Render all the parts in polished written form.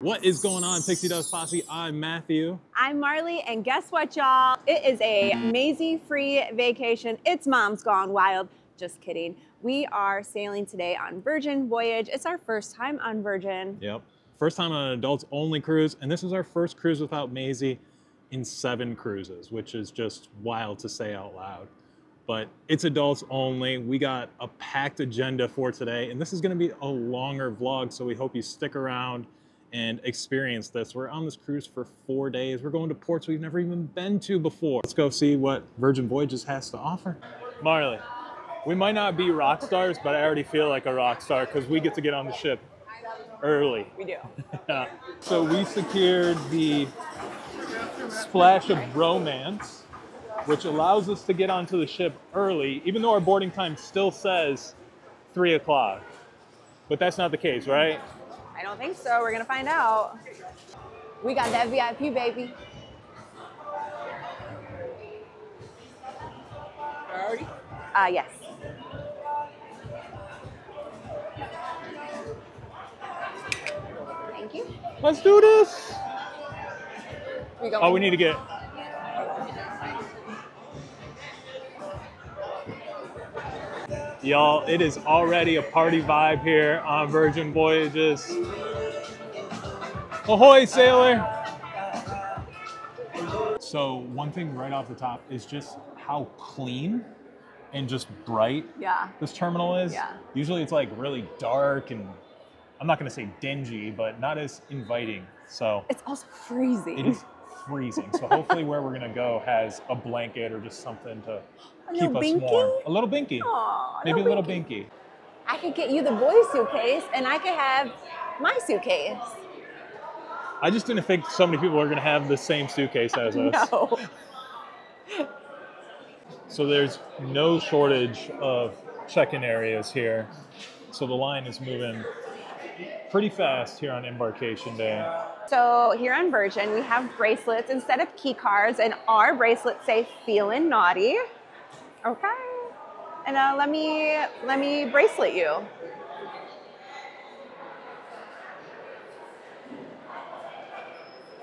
What is going on, Pixie Dust Posse? I'm Matthew. I'm Marley, and guess what, y'all? It is a Maisie-free vacation. It's Mom's Gone Wild. Just kidding. We are sailing today on Virgin Voyage. It's our first time on Virgin. Yep. First time on an adults-only cruise, and this is our first cruise without Maisie in 7 cruises, which is just wild to say out loud. But it's adults only. We got a packed agenda for today, and this is gonna be a longer vlog, so we hope you stick around and experience this. We're on this cruise for 4 days. We're going to ports we've never even been to before. Let's go see what Virgin Voyages has to offer. Marley, we might not be rock stars, but I already feel like a rock star because we get to get on the ship early. We do. Yeah. So we secured the Splash of Romance, which allows us to get onto the ship early, even though our boarding time still says 3 o'clock. But that's not the case, right? I don't think so. We're gonna find out. We got that VIP, baby. Priority? Yes. Thank you. Let's do this. We need to get... Y'all, it is already a party vibe here on Virgin Voyages. Ahoy Sailor! So one thing right off the top is just how clean and just bright this terminal is. Yeah. Usually it's like really dark and I'm not gonna say dingy, but not as inviting. So It's also freezing. it is freezing. So hopefully where we're gonna go has a blanket or just something to keep us warm. A little binky. Aw, Maybe a little binky. I could get you the boy suitcase and I could have my suitcase. I just didn't think so many people are gonna have the same suitcase as us. No. So there's no shortage of check-in areas here. So the line is moving pretty fast here on embarkation day. So here on Virgin, we have bracelets instead of key cards, and our bracelets say "Feeling Naughty." Okay. And let me bracelet you.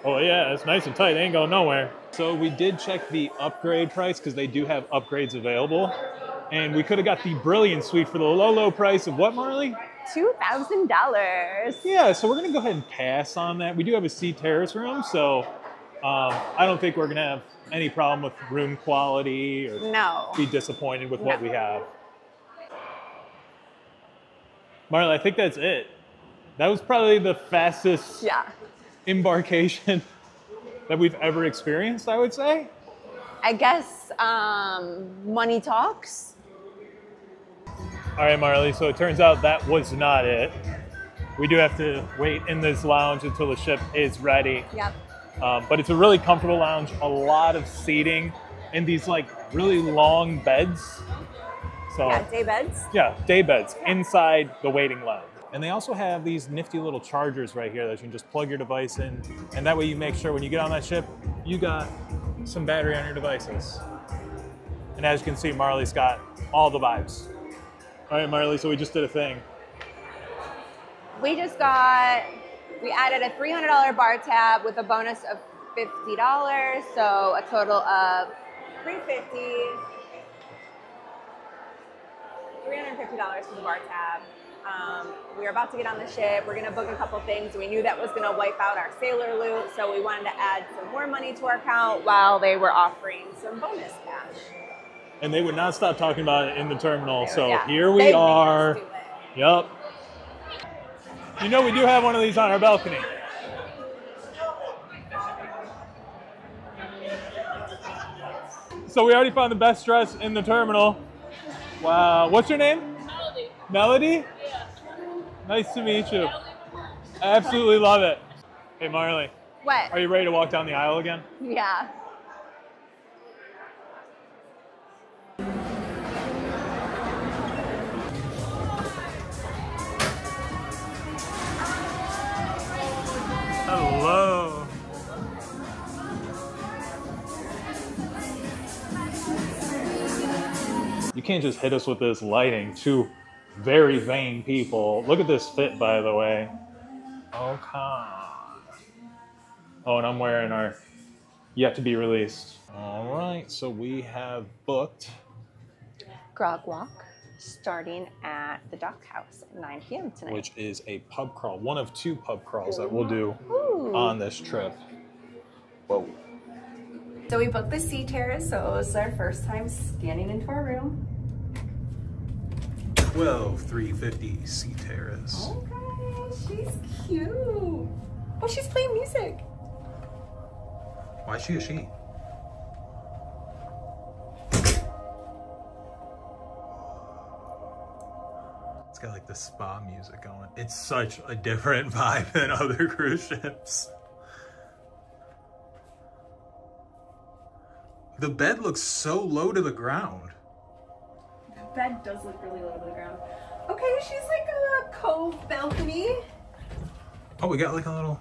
Oh yeah, it's nice and tight, ain't going nowhere. So we did check the upgrade price because they do have upgrades available. And we could have got the Brilliant Suite for the low price of what, Marley? $2,000. Yeah, so we're gonna go ahead and pass on that. We do have a sea terrace room, so I don't think we're gonna have any problem with room quality or be disappointed with what we have. Marley, I think that's it. That was probably the fastest embarkation that we've ever experienced, I would say. I guess money talks. All right, Marley, so it turns out that was not it. We do have to wait in this lounge until the ship is ready. Yep. But it's a really comfortable lounge, a lot of seating, and these like really long beds. So, yeah, day beds. Yeah, day beds inside the waiting lounge. And they also have these nifty little chargers right here that you can just plug your device in, and that way you make sure when you get on that ship, you got some battery on your devices. And as you can see, Marley's got all the vibes. All right, Marley, so we just did a thing. We added a $300 bar tab with a bonus of $50, so a total of $350 for the bar tab. We were about to get on the ship. We're gonna book a couple things. We knew that was gonna wipe out our sailor loot, so we wanted to add some more money to our account while they were offering some bonus cash. And they would not stop talking about it in the terminal, so here we are. Yep. You know we do have one of these on our balcony. So we already found the best dress in the terminal. Wow, what's your name? Melody. Melody? Yeah. Nice to meet you. I absolutely love it. Hey Marley. What? Are you ready to walk down the aisle again? Yeah. Hello. You can't just hit us with this lighting. Two very vain people. Look at this fit, by the way. Oh, come on. Oh, and I'm wearing our yet to be released. All right, so we have booked Grog Walk, starting at the Dock House at 9 p.m. tonight. which is a pub crawl, one of 2 pub crawls that we'll do Ooh. on this trip. Whoa. So we booked the Sea Terrace, so it was our first time scanning into our room. 12350 Sea Terrace. Okay, she's cute. Oh, she's playing music. Why is she a she? It's got like the spa music going. It's such a different vibe than other cruise ships. The bed looks so low to the ground. The bed does look really low to the ground. Okay, she's like a cove balcony. Oh, we got like a little...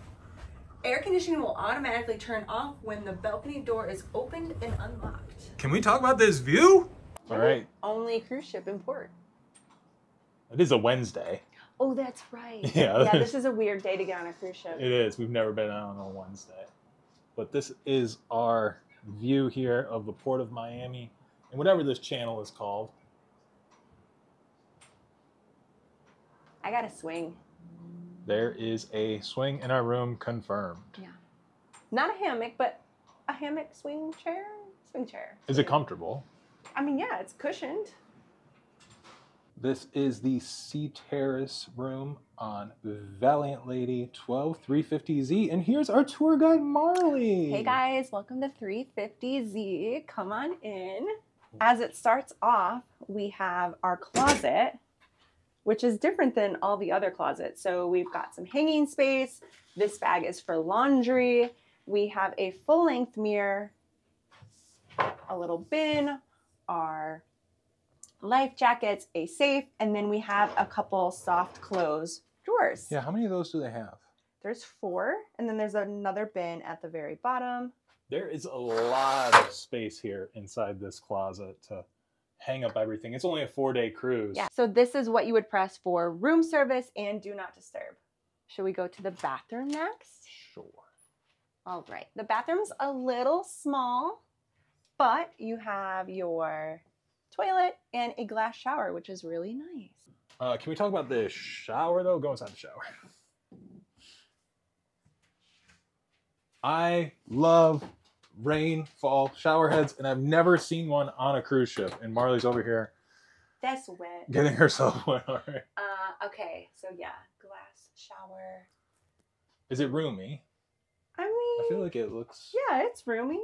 Air conditioning will automatically turn off when the balcony door is opened and unlocked. Can we talk about this view? All right. Only cruise ship in port. It is a Wednesday. Oh, that's right. Yeah. Yeah, this is a weird day to get on a cruise ship. It is. We've never been out on a Wednesday. But this is our view here of the Port of Miami and whatever this channel is called. I got a swing. There is a swing in our room confirmed. Yeah. Not a hammock, but a hammock swing chair. Swing chair. Is it comfortable? I mean, yeah, it's cushioned. This is the Sea Terrace room on Valiant Lady 12350Z. And here's our tour guide, Marley. Hey guys, welcome to 350Z. Come on in. As it starts off, we have our closet, which is different than all the other closets. So we've got some hanging space. This bag is for laundry. We have a full-length mirror, a little bin, our life jackets, a safe, and then we have a couple soft close drawers. Yeah, how many of those do they have? There's 4, and then there's another bin at the very bottom. There is a lot of space here inside this closet to hang up everything. It's only a 4-day cruise. Yeah, so this is what you would press for room service and do not disturb. Should we go to the bathroom next? Sure. All right, the bathroom's a little small, but you have your toilet and a glass shower, which is really nice. Can we talk about the shower though? Go inside the shower. I love rainfall shower heads, and I've never seen one on a cruise ship. And Marley's over here. That's wet. Getting herself wet. All right. Okay, so yeah, glass shower. Is it roomy? I mean, I feel like it looks... Yeah, it's roomy.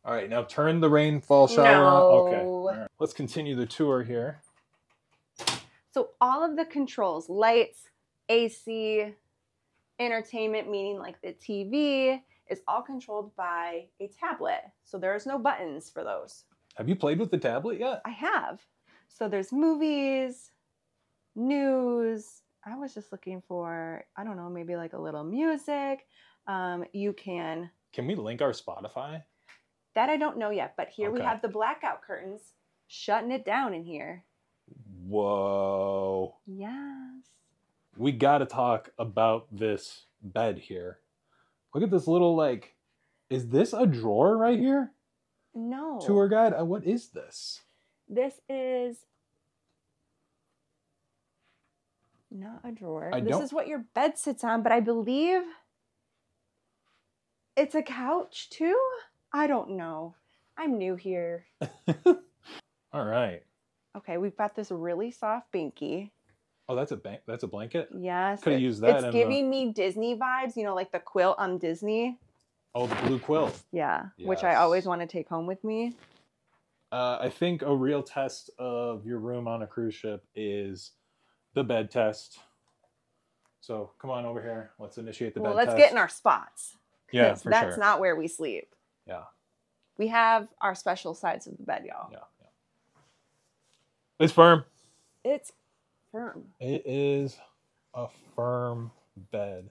All right, now turn the rainfall shower on. Okay. All right. Let's continue the tour here. So all of the controls, lights, AC, entertainment, meaning like the TV, is all controlled by a tablet. So there's no buttons for those. Have you played with the tablet yet? I have. So there's movies, news. I was just looking for, I don't know, maybe like a little music. You can... Can we link our Spotify? That I don't know yet, but here we Okay. have the blackout curtains shutting it down in here. Whoa. Yes. We got to talk about this bed here. Look at this little, like, is this a drawer right here? No. Tour guide? What is this? This is not a drawer. This is what your bed sits on, but I believe it's a couch too? I don't know. I'm new here. All right. Okay, we've got this really soft binky. Oh, that's a blanket? Yes. Could have used that. It's giving me Disney vibes, you know, like the quilt on Disney. Oh, the blue quilt. Yeah, which I Yes. always want to take home with me. I think a real test of your room on a cruise ship is the bed test. So come on over here. Let's initiate the bed test. Well, let's get in our spots. Yeah, for That's sure. not where we sleep. Yeah. We have our special sides of the bed, y'all. Yeah. It's firm. It's firm. It is a firm bed.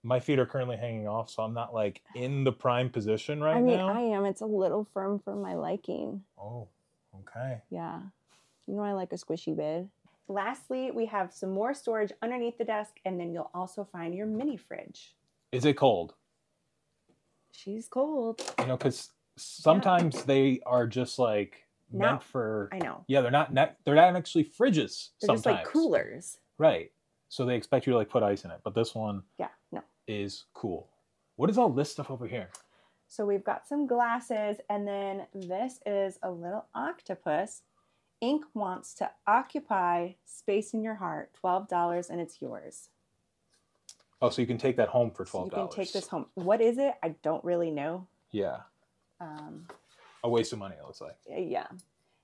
My feet are currently hanging off, so I'm not like in the prime position right now. I am. It's a little firm for my liking. Oh, okay. Yeah. You know I like a squishy bed. Lastly, we have some more storage underneath the desk, and then you'll also find your mini fridge. Is it cold? She's cold. You know, because sometimes they are just like meant for. I know. Yeah, they're not actually fridges. They're sometimes. just like coolers. Right. So they expect you to like put ice in it, but this one. Yeah. No. Is cool. What is all this stuff over here? So we've got some glasses, and then this is a little octopus. Ink wants to occupy space in your heart. $12, and it's yours. Oh, so you can take that home for $12. So you can take this home. What is it? I don't really know. Yeah. A waste of money, it looks like. Yeah.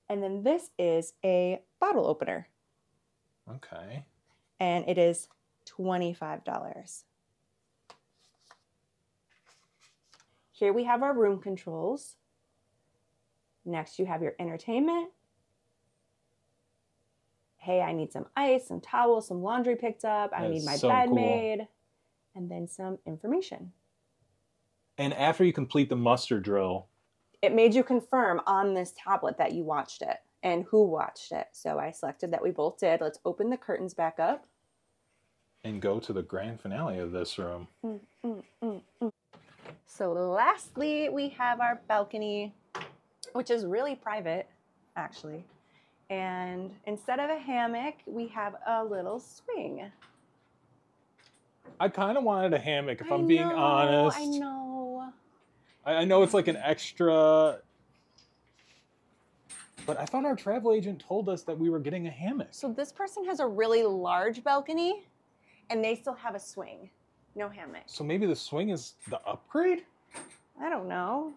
And then this is a bottle opener. Okay. And it is $25. Here we have our room controls. Next, you have your entertainment. Hey, I need some ice, some towels, some laundry picked up. I need my bed made. And then some information. And after you complete the muster drill, it made you confirm on this tablet that you watched it and who watched it. So I selected that we both did. Let's open the curtains back up. And go to the grand finale of this room. So lastly, we have our balcony, which is really private, actually. And instead of a hammock, we have a little swing. I kind of wanted a hammock, if I'm being honest. I know. I know it's like an extra, but I thought our travel agent told us that we were getting a hammock. So this person has a really large balcony, and they still have a swing. No hammock. So maybe the swing is the upgrade? I don't know.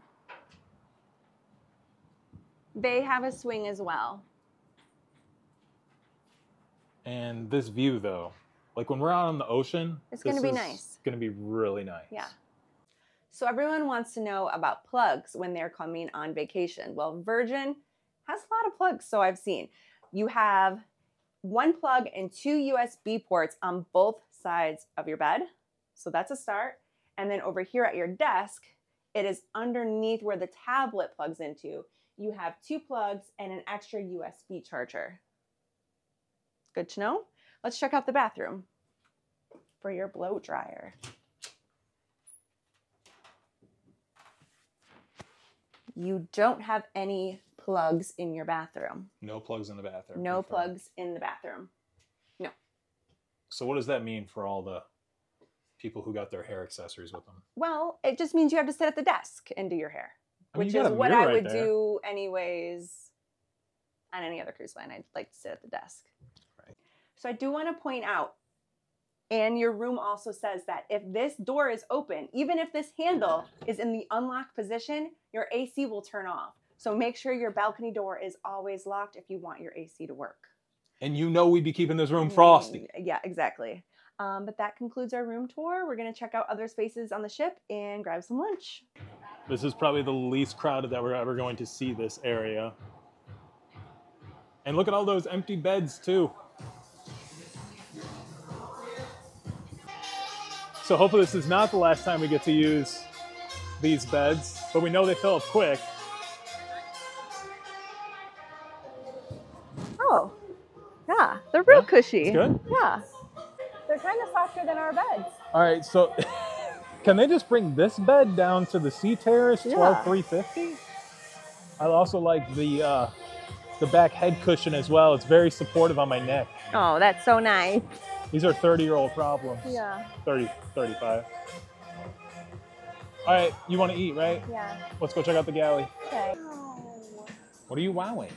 They have a swing as well. And this view, though, like when we're out on the ocean, it's going to be nice. It's going to be really nice. Yeah. So everyone wants to know about plugs when they're coming on vacation. Well, Virgin has a lot of plugs, so I've seen. You have one plug and 2 USB ports on both sides of your bed. So that's a start. And then over here at your desk, it is underneath where the tablet plugs into. You have 2 plugs and an extra USB charger. Good to know. Let's check out the bathroom for your blow dryer. You don't have any plugs in your bathroom. No plugs in the bathroom. No plugs in the bathroom. No. So what does that mean for all the people who got their hair accessories with them? Well, it just means you have to sit at the desk and do your hair, which is what I would do anyways on any other cruise line. I'd like to sit at the desk. Right. So I do want to point out, and your room also says that if this door is open, even if this handle is in the unlocked position, your AC will turn off. So make sure your balcony door is always locked if you want your AC to work. And you know we'd be keeping this room frosty. Yeah, exactly. But that concludes our room tour. We're going to check out other spaces on the ship and grab some lunch. This is probably the least crowded that we're ever going to see this area. And look at all those empty beds too. So hopefully this is not the last time we get to use these beds, but we know they fill up quick. Oh, yeah, they're real cushy. It's good? Yeah. They're kind of softer than our beds. All right, so can they just bring this bed down to the Sea Terrace, $12,350? I also like the back head cushion as well. It's very supportive on my neck. Oh, that's so nice. These are 30-year-old problems. Yeah. 30, 35. All right, you want to eat, right? Yeah. Let's go check out the galley. Okay. What are you wowing?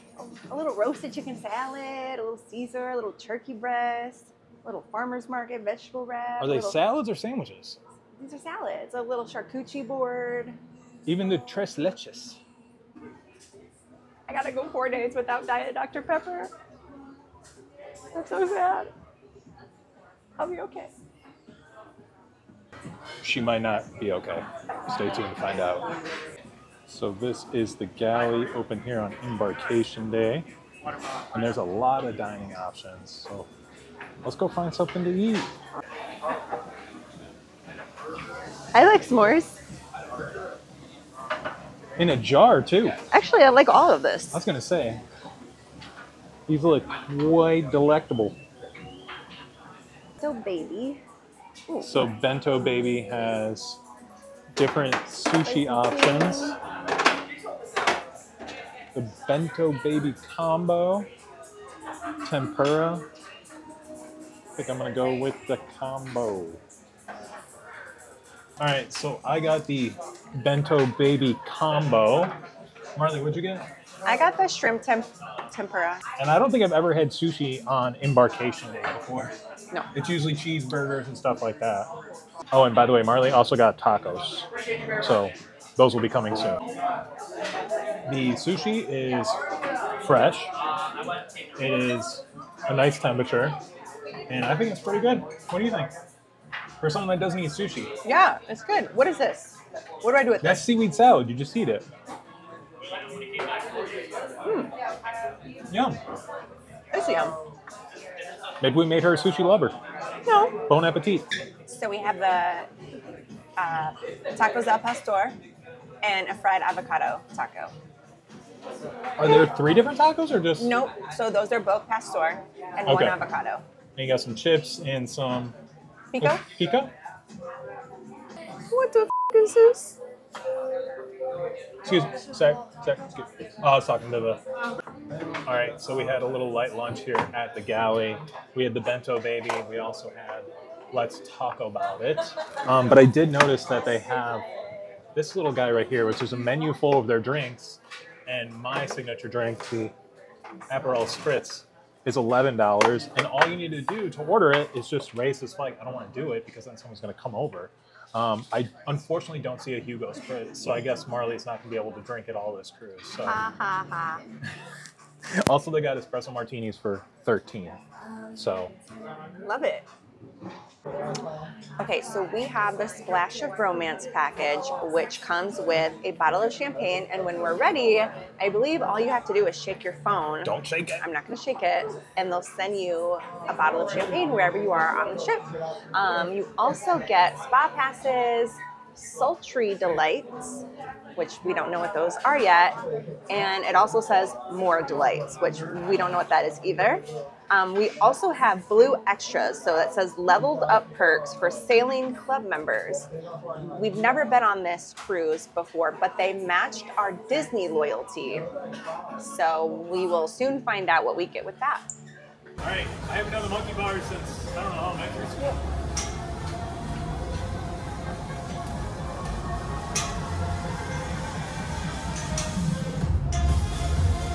A little roasted chicken salad, a little Caesar, a little turkey breast, a little farmer's market vegetable wrap. Are they salads or sandwiches? These are salads. A little charcuterie board. Even the tres leches. I gotta go 4 days without Diet Dr. Pepper. That's so sad. I'll be okay. She might not be okay. Stay tuned to find out. So this is the galley open here on embarkation day. And there's a lot of dining options. So let's go find something to eat. I like s'mores. In a jar too. Actually, I like all of this. I was gonna say. These look quite delectable. So baby. Ooh. So Bento Baby has different sushi options. The Bento Baby combo, tempura. I think I'm gonna go with the combo. All right, so I got the Bento Baby combo. Marley, what'd you get? I got the shrimp tempura. And I don't think I've ever had sushi on embarkation day before. No. It's usually cheeseburgers and stuff like that. Oh, and by the way, Marley also got tacos. So those will be coming soon. The sushi is fresh. It is a nice temperature. And I think it's pretty good. What do you think? For someone that doesn't eat sushi. Yeah, it's good. What is this? What do I do with That's this? seaweed salad. You just eat it. Yum. It's yum. Maybe we made her a sushi lover. No. Bon appetit. So we have the tacos al pastor and a fried avocado taco. Are there 3 different tacos or just? Nope. So those are both pastor and Okay. one avocado. And you got some chips and some Pico? pico. What the is this? Excuse me, sec. Excuse me. Oh, I was talking to the. All right, so we had a little light lunch here at the galley. We had the Bento Baby. We also had Let's Talk About It. But I did notice that they have this little guy right here, which is a menu full of their drinks. And my signature drink, the Aperol Spritz, is $11. And all you need to do to order it is just raise this flag. I don't want to do it because then someone's going to come over. I unfortunately don't see a Hugo Spritz, so I guess Marley's not going to be able to drink it all this cruise. So. Ha ha ha. Also, they got espresso martinis for $13. So. Love it. Okay, so we have the Splash of Romance package, which comes with a bottle of champagne. And when we're ready, I believe all you have to do is shake your phone. Don't shake it. I'm not going to shake it. And they'll send you a bottle of champagne wherever you are on the ship. You also get spa passes, sultry delights, which we don't know what those are yet. And it also says more delights, which we don't know what that is either. We also have blue extras, so it says leveled up perks for sailing club members. We've never been on this cruise before, but they matched our Disney loyalty. So we will soon find out what we get with that. All right, I haven't done the monkey bars since, I don't know, elementary school.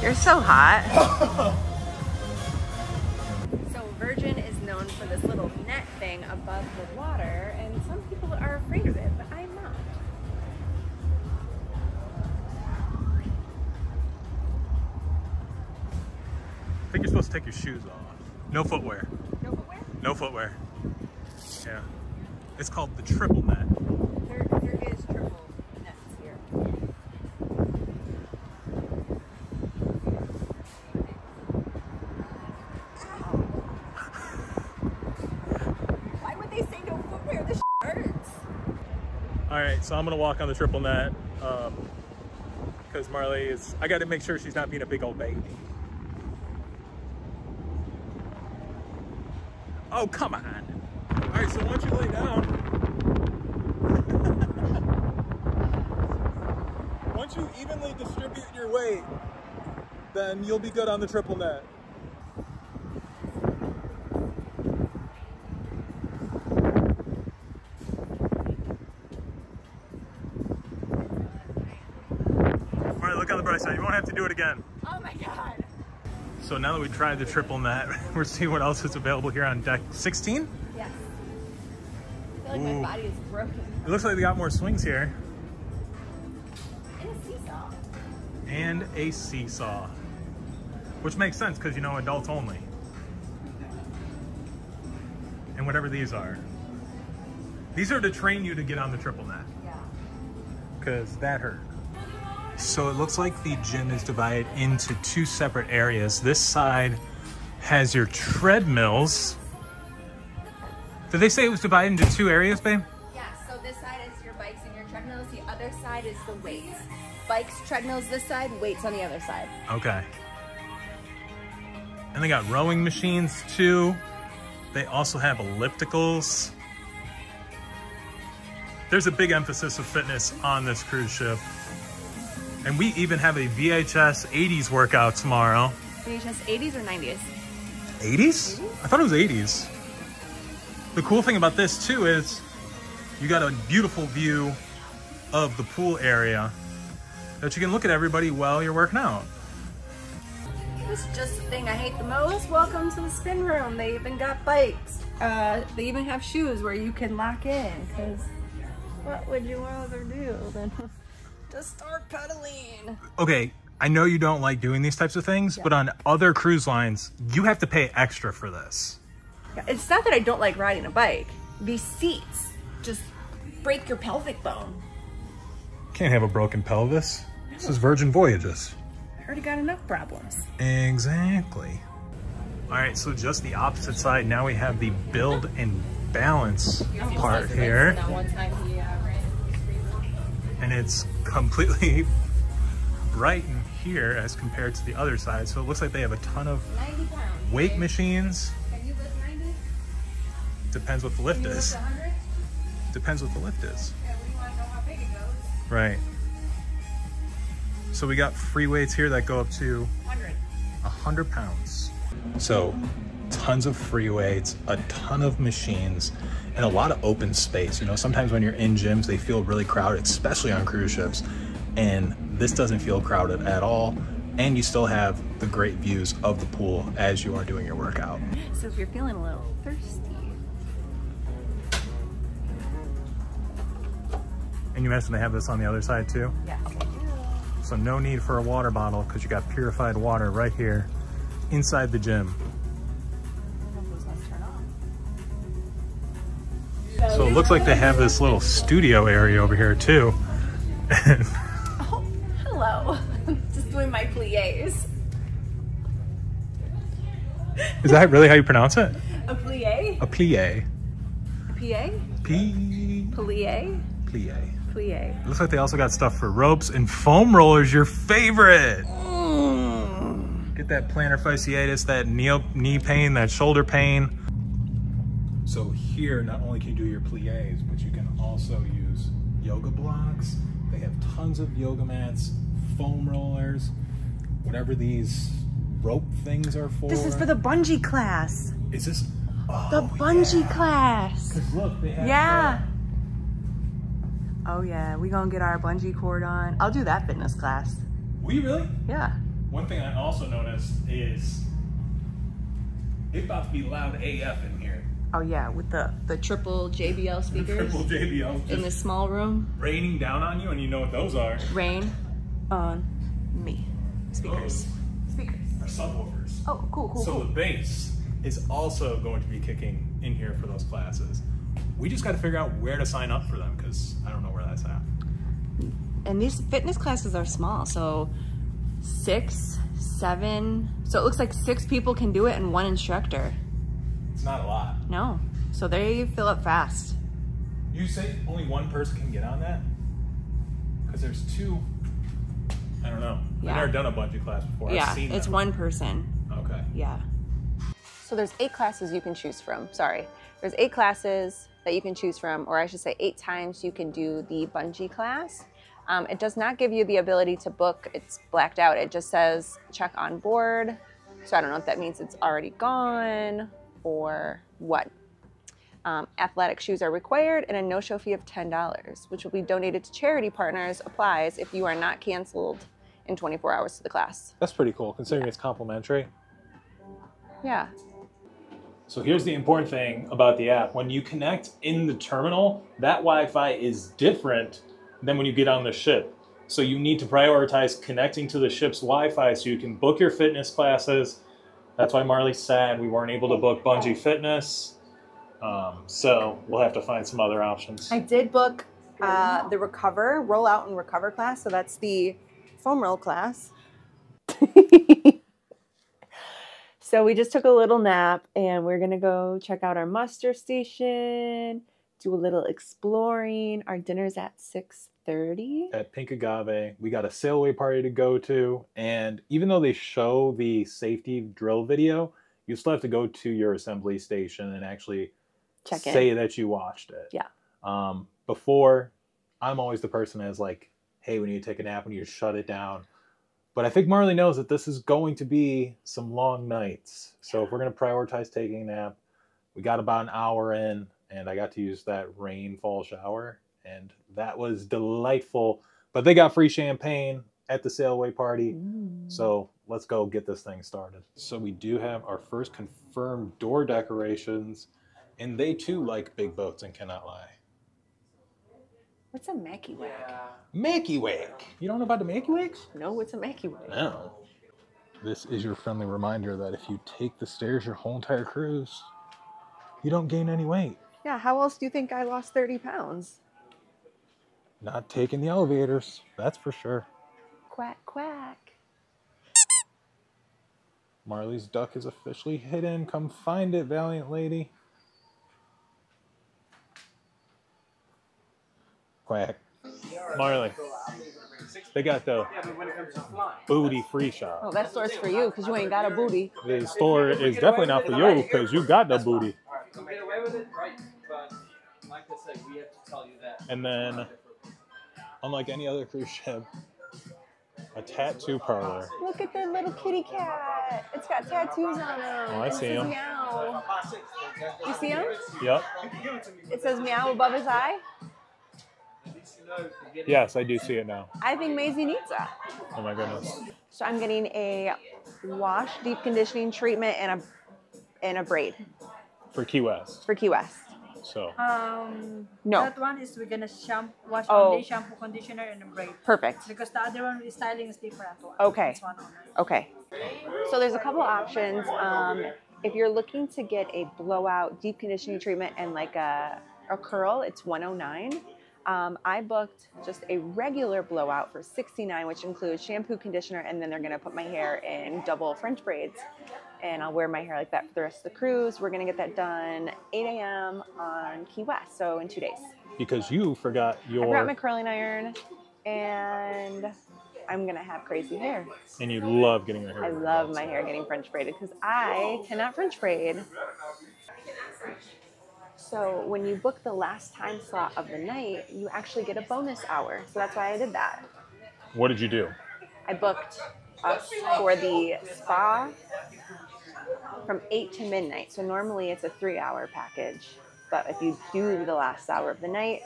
You're so hot. So Virgin is known for this little net thing above the water, and some people are afraid of it, but I'm not. I think you're supposed to take your shoes off. No footwear. No footwear? No footwear. Yeah. It's called the triple net. There is triple nets here. Why would they say no footwear? This hurts. All right, so I'm gonna walk on the triple net because Marley is, I gotta make sure she's not being a big old baby. Oh, come on. All right, so once you lay down, once you evenly distribute your weight, then you'll be good on the triple net. All right, look on the bright side. You won't have to do it again. Oh my God. So now that we tried the triple net, we're seeing what else is available here on deck 16. Yes. I feel like my body is broken. It looks like they got more swings here. And a seesaw. And a seesaw. Which makes sense because, you know, adults only. And whatever these are. These are to train you to get on the triple net. Yeah. Because that hurt. So it looks like the gym is divided into 2 separate areas. This side has your treadmills. Did they say it was divided into 2 areas, babe? Yeah, so this side is your bikes and your treadmills. The other side is the weights. Bikes, treadmills this side, weights on the other side. Okay. And they got rowing machines too. They also have ellipticals. There's a big emphasis of fitness on this cruise ship. And we even have a VHS 80s workout tomorrow. VHS 80s or 90s? 80s? I thought it was 80s. The cool thing about this too is you got a beautiful view of the pool area that you can look at everybody while you're working out. This is just the thing I hate the most. Welcome to the spin room. They even got bikes. They even have shoes where you can lock in, because what would you rather do than just start pedaling? Okay, I know you don't like doing these types of things, but on other cruise lines, you have to pay extra for this. Yeah, it's not that I don't like riding a bike. These seats just break your pelvic bone. Can't have a broken pelvis. This is Virgin Voyages. I already got enough problems. Exactly. All right, so just the opposite side. Now we have the build and balance part here. And it's completely bright in here as compared to the other side. So it looks like they have a ton of weight machines. Can you lift 90? Depends what the lift Can you is. lift 100? Depends what the lift is. Yeah, we want to know how big it goes. Right. So we got free weights here that go up to 100 pounds. So tons of free weights, a ton of machines, and a lot of open space. You know, sometimes when you're in gyms, they feel really crowded, especially on cruise ships. And this doesn't feel crowded at all. And you still have the great views of the pool as you are doing your workout. So if you're feeling a little thirsty. And you mentioned they have this on the other side too? Yeah. So no need for a water bottle because you got purified water right here inside the gym. So it looks like they have this little studio area over here too. Oh, hello. Just doing my plies. Is that really how you pronounce it? A plie? A plie. A plie? Plie. Plie? Plie. Plie. It looks like they also got stuff for ropes and foam rollers, your favorite. Get that plantar fasciitis, that knee pain, that shoulder pain. So here, not only can you do your plies, but you can also use yoga blocks. They have tons of yoga mats, foam rollers, whatever these rope things are for. This is for the bungee class. Is this? Oh, The bungee class. 'Cause look, they have Yeah. Oh yeah, we gonna get our bungee cord on. I'll do that fitness class. We really? Yeah. One thing I also noticed is it's about to be loud AF in here. Oh yeah, with the triple JBL speakers Triple JBL just in this small room. raining down on you, and you know what those are. Rain on me. Speakers. Speakers. Are subwoofers. Oh, cool, cool, So cool. the bass is also going to be kicking in here for those classes. We just got to figure out where to sign up for them because I don't know where that's at. And these fitness classes are small, so 6, 7. So it looks like 6 people can do it and 1 instructor. It's not a lot. No. So they fill up fast. You say only one person can get on that? Because there's 2. I don't know. Yeah. I've never done a bungee class before. Yeah, I've seen it's them. 1 person. Okay. Yeah. So there's 8 classes you can choose from. Sorry. There's 8 classes that you can choose from, or I should say 8 times you can do the bungee class. It does not give you the ability to book. It's blacked out. It just says check on board. So I don't know if that means it's already gone or what. Athletic shoes are required and a no-show fee of $10, which will be donated to charity partners, applies if you are not canceled in 24 hours to the class. That's pretty cool considering it's complimentary. Yeah. So here's the important thing about the app. When you connect in the terminal, that Wi-Fi is different than when you get on the ship. So you need to prioritize connecting to the ship's Wi-Fi so you can book your fitness classes. That's why Marley's sad we weren't able to book bungee fitness. So we'll have to find some other options. I did book the roll out and recover class. So that's the foam roll class. So we just took a little nap and we're gonna go check out our muster station, do a little exploring. Our dinner's at 6:30. 7:30 at Pink Agave. We got a sailaway party to go to, and even though they show the safety drill video, you still have to go to your assembly station and actually say that you watched it. Yeah. Before, I'm always the person that's like, hey, we need to take a nap, we need to shut it down. But I think Marley knows that this is going to be some long nights. So if we're going to prioritize taking a nap, we got about an hour in, and I got to use that rainfall shower, and that was delightful. But they got free champagne at the sailaway party, so let's go get this thing started. So we do have our first confirmed door decorations, and they too like big boats and cannot lie. What's a Makey Wake? Makey Wake. You don't know about the Makey Wakes? No, what's a Makey Wake? No. This is your friendly reminder that if you take the stairs your whole entire cruise, you don't gain any weight. Yeah, how else do you think I lost 30 pounds? Not taking the elevators, that's for sure. Quack, quack. Marley's duck is officially hidden. Come find it, Valiant Lady. Quack. Marley, they got the booty free shop. Oh, that store's for you because you ain't got a booty. The store is definitely not for you because you got the booty. Get away with it, right? But like I said, we have to tell you that. And then, unlike any other cruise ship, a tattoo parlor. Look at that little kitty cat. It's got tattoos on him. Oh, I see him. Meow. You see him? Yep. It says meow above his eye. Yes, I do see it now. I think Maisie needs that. Oh my goodness. So I'm getting a wash, deep conditioning treatment, and a braid For Key West. for Key West. So. No. That one is we're gonna wash Oh. only, shampoo, conditioner, and a braid. Perfect. Because the other one with styling is different one. Okay. This one only. Okay. So there's a couple options. If you're looking to get a blowout deep conditioning treatment and like a curl, it's $109. I booked just a regular blowout for $69, which includes shampoo, conditioner, and then they're gonna put my hair in double French braids. And I'll wear my hair like that for the rest of the cruise. We're gonna get that done 8 a.m. on Key West, so in 2 days. Because you forgot your... I brought my curling iron, and I'm gonna have crazy hair. And you love getting your hair. I love my hair getting French braided because I cannot French braid. So when you book the last time slot of the night, you actually get a bonus hour. So that's why I did that. What did you do? I booked us for the spa from 8 to midnight. So normally it's a 3-hour package. But if you do the last hour of the night,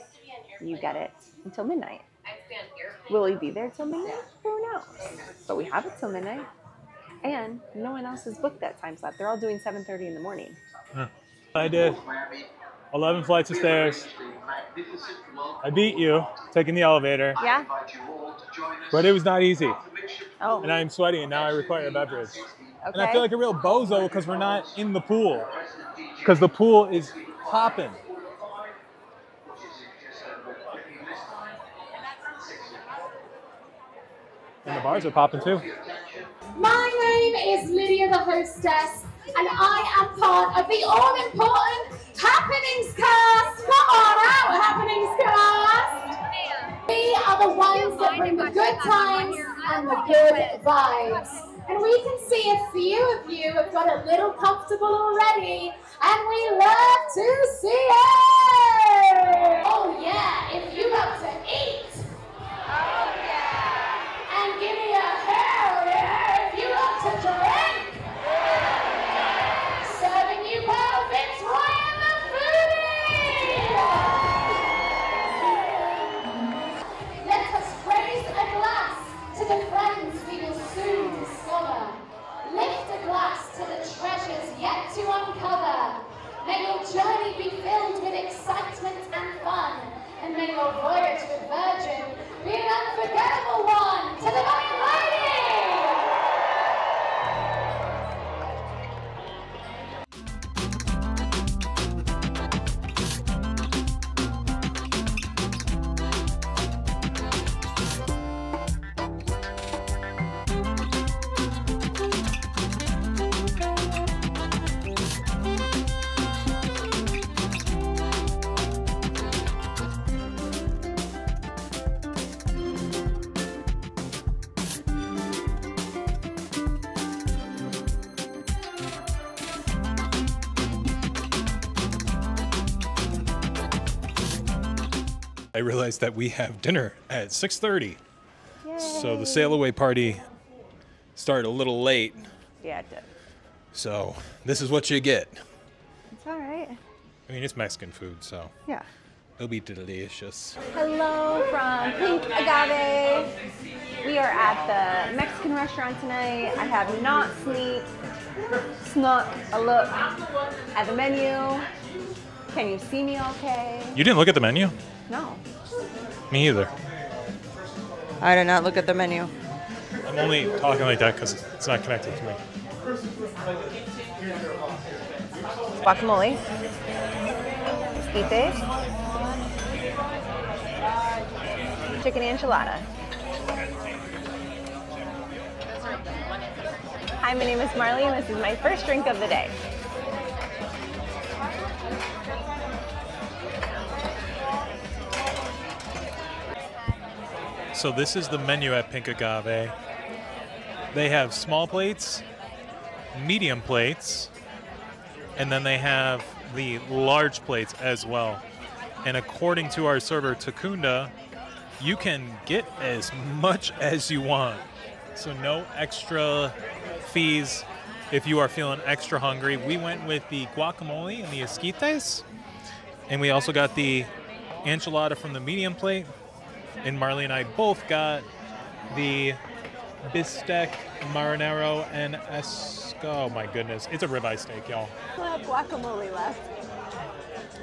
you get it until midnight. Will we be there till midnight? Who knows? But we have it till midnight. And no one else has booked that time slot. They're all doing 7:30 in the morning. I did 11 flights of stairs. I beat you taking the elevator. Yeah? But it was not easy. Oh, And I'm sweaty, and now I require a beverage. And I okay. feel like a real bozo because we're not in the pool. Because the pool is popping. And the bars are popping too. My name is Lydia, the hostess, and I am part of the all-important Happenings cast. Come on out, Happenings cast. We are the ones that bring the good times and the good vibes. And we can see a few of you have got a little comfortable already, and we love to see it. Oh yeah, if you love to eat. Oh yeah. And give me a hell yeah if you love to drink. Serving you perfect Ryan the Foodie. Let us raise a glass to the friends we will soon discover. Lift a glass to the treasures yet to uncover. May your journey be filled with I realized that we have dinner at 6:30. So the sail away party started a little late. Yeah, it did. So this is what you get. It's all right. I mean, it's Mexican food, so Yeah. it'll be delicious. Hello from Pink Agave. We are at the Mexican restaurant tonight. I have not snuck a look at the menu. Can you see me okay? You didn't look at the menu? No. Me either. I did not look at the menu. I'm only talking like that because it's not connected to me. Guacamole. Esquites. Chicken enchilada. Hi, my name is Marley, and this is my first drink of the day. So this is the menu at Pink Agave. They have small plates, medium plates, and then they have the large plates as well. And according to our server, Takunda, you can get as much as you want. So no extra fees if you are feeling extra hungry. We went with the guacamole and the esquites, and we also got the enchilada from the medium plate. And Marley and I both got the bistec marinero and oh my goodness, it's a ribeye steak, y'all. We'll have guacamole left.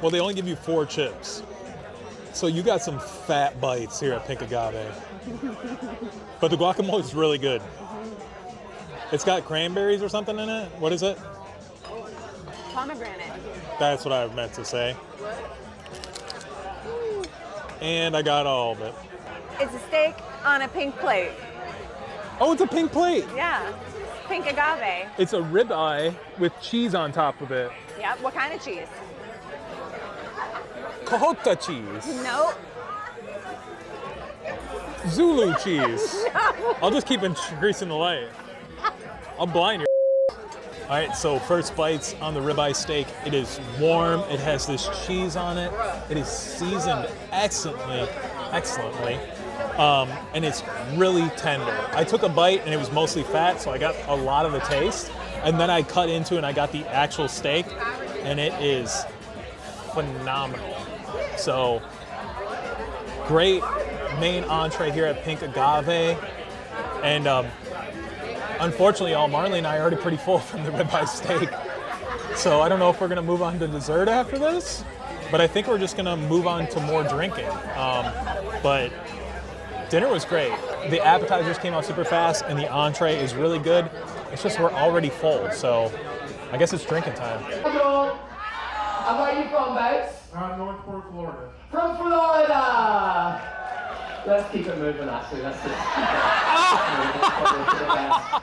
Well, they only give you 4 chips. So you got some fat bites here at Pink Agave. But the guacamole is really good. It's got cranberries or something in it. What is it? Pomegranate. That's what I meant to say. And I got all of it. It's a steak on a pink plate. Oh, it's a pink plate. Yeah. Pink agave. It's a ribeye with cheese on top of it. Yep. What kind of cheese? Cajota cheese. Nope. Zulu cheese. I'll just keep increasing the light. I'll blind you. All right, so first bites on the ribeye steak. It is warm. It has this cheese on it. It is seasoned excellently. And it's really tender. I took a bite and it was mostly fat, so I got a lot of the taste. And then I cut into it and I got the actual steak, and it is phenomenal. So great main entree here at Pink Agave. And unfortunately, Marley and I are already pretty full from the ribeye steak. So I don't know if we're gonna move on to dessert after this, but I think we're just gonna move on to more drinking. But dinner was great. The appetizers came out super fast and the entree is really good. It's just we're already full, so I guess it's drinking time. Hello. Where are you from, babes? Northport, Florida. From Florida! Let's keep it moving, actually. Let's just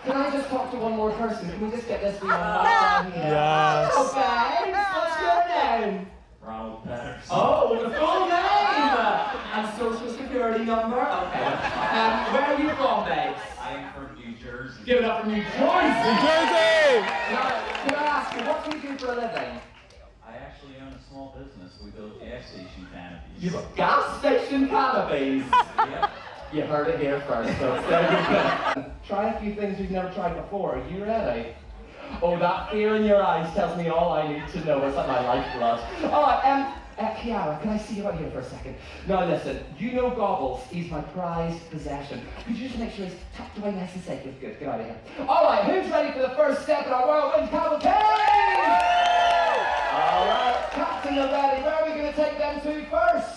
Can I just talk to one more person? Can we just get this one down here? Yes. Oh, babes, what's your name? Ronald Patterson. Oh, the full name! And social security number? Okay. Where are you from, babes? I'm from New Jersey. Give it up for New Jersey! New Jersey! Now, can I ask you, what do you do for a living? I actually own a small business. We build gas station canopies. You have gas station canopies? Yeah. You heard it here first, folks. There you go. Try a few things you've never tried before. Are you ready? Oh, that fear in your eyes tells me all I need to know. It's like my lifeblood. All right, Kiara, can I see you out here for a second? Now listen, you know Gobbles. He's my prized possession. Could you just make sure he's tucked away nice and safe? Good, get out of here. All right, who's ready for the first step in our whirlwind cavalcade? All right, Captain are ready. Where are we going to take them to first?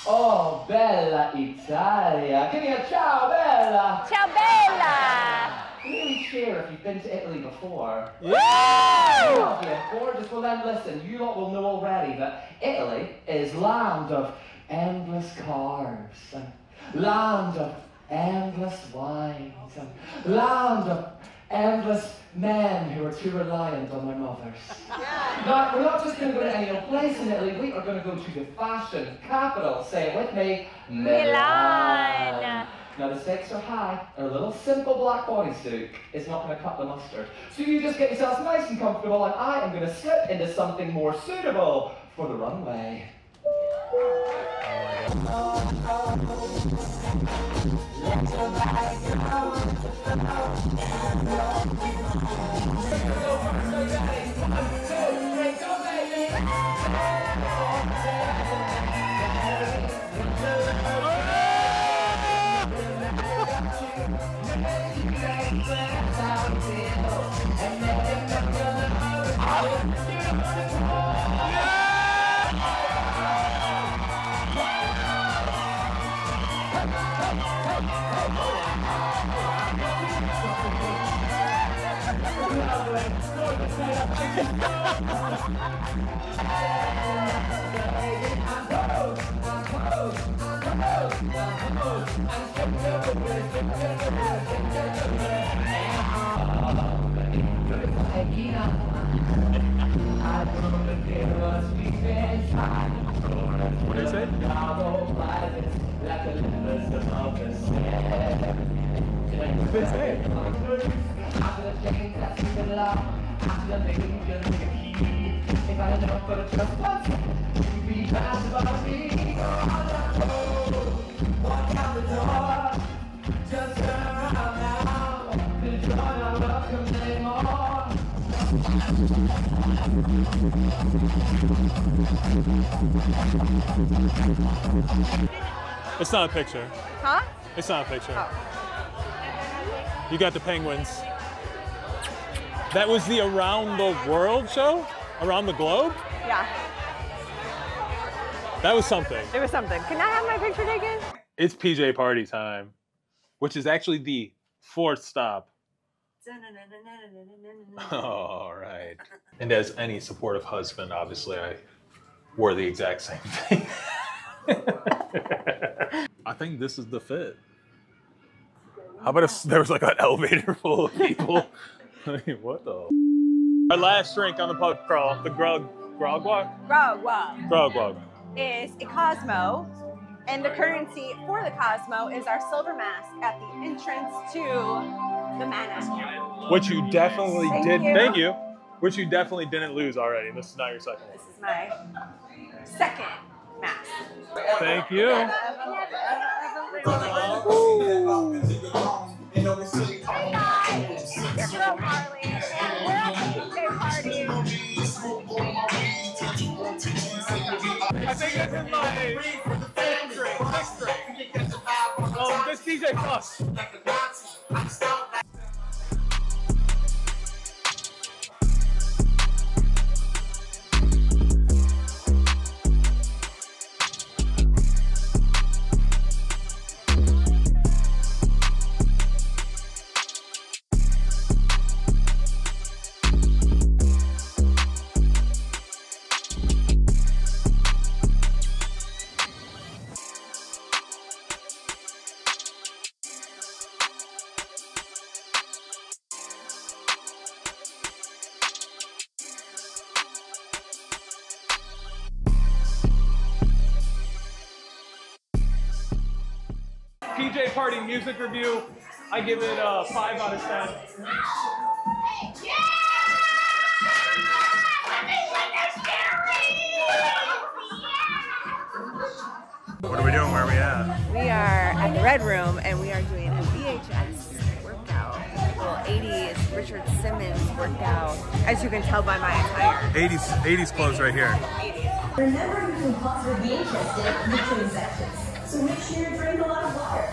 Oh, Bella Italia. Give me a ciao, Bella. Ciao, Bella. Really cheer if you've been to Italy before. Woo! Yeah, gorgeous. Well then, listen, you lot will know already that Italy is land of endless carbs, and land of endless wines, and land of endless men who are too reliant on their mothers. Now, we're not just going to go to any old place in Italy, we are going to go to the fashion capital. Say it with me, Milan. Now the stakes are high, and a little simple black bodysuit is not going to cut the mustard. So you just get yourselves nice and comfortable, and I am going to slip into something more suitable for the runway. What is it? What is it? It's not a picture. Huh? It's not a picture. Oh. You got the penguins. That was the Around the World show? Around the globe? Yeah, That was something. it was something. Can I have my picture taken? It's PJ party time, which is actually the 4th stop. All right. And as any supportive husband, obviously, I wore the exact same thing. I think this is the fit. How about if there was like an elevator full of people? I mean, what the? Our last drink on the pub crawl, the grog walk? Grog Walk Grog walk. is a Cosmo, and the currency for the Cosmo is our silver mask at the entrance to the manor. Which you definitely did. you. Thank you. Which you definitely didn't lose already. This is not your second one. This is my second mask. Thank you. Hey guys, it's your girl Marley, and we're at the PJ party. I think this is my 5th drink, 6th drink. This DJ Plus. PJ Party music review. I give it a 5 out of 10. What are we doing? Where are we at? We are at the Red Room, and we are doing a VHS workout. A little 80s Richard Simmons workout, as you can tell by my attire. 80s clothes right here. 80s. Remember, you can possibly be interested in between sections, so make sure you drink a lot of water.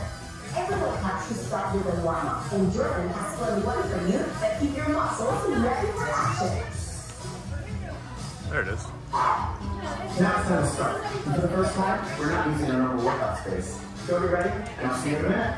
Everyone has to start with a warm-up, and Jordan has fun one for you that keep your muscles ready for action. There it is. Now it's time to start. And for the first time, we're not using our normal workout space. So be ready, and I'll see you in a minute.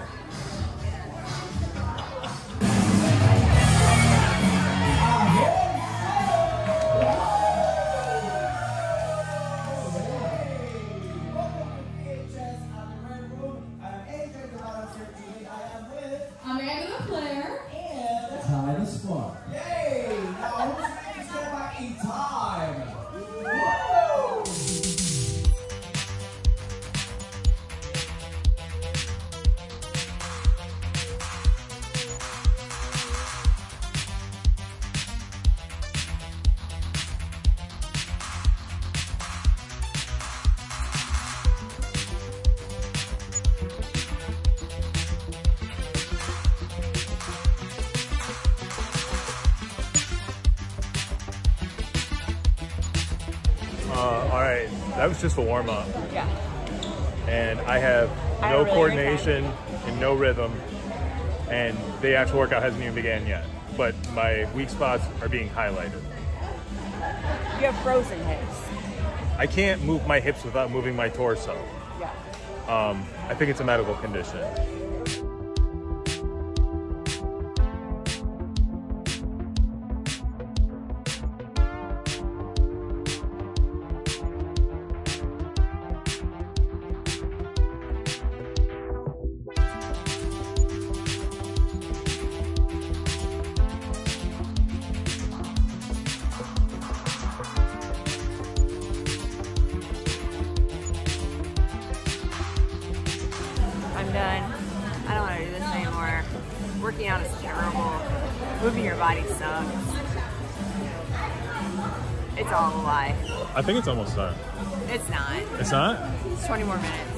All right, that was just a warm up. Yeah. And I have no really coordination and no rhythm, and the actual workout hasn't even began yet. But my weak spots are being highlighted. You have frozen hips. I can't move my hips without moving my torso. Yeah. I think it's a medical condition. I'm done. I don't want to do this anymore. Working out is terrible. Moving your body sucks. It's all a lie. I think it's almost done. It's not. It's not? It's 20 more minutes.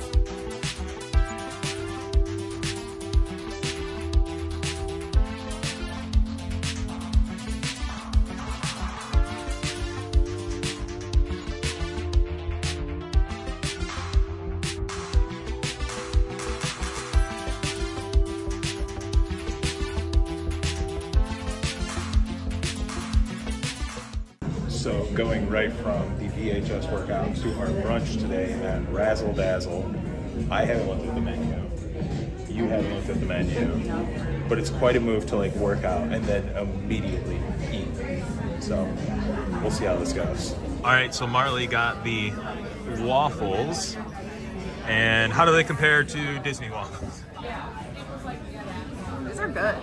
So going right from the VHS workout to our brunch today at Razzle Dazzle. I haven't looked at the menu. You haven't looked at the menu. But it's quite a move to like work out and then immediately eat. So we'll see how this goes. All right, so Marley got the waffles. And how do they compare to Disney waffles? These are good.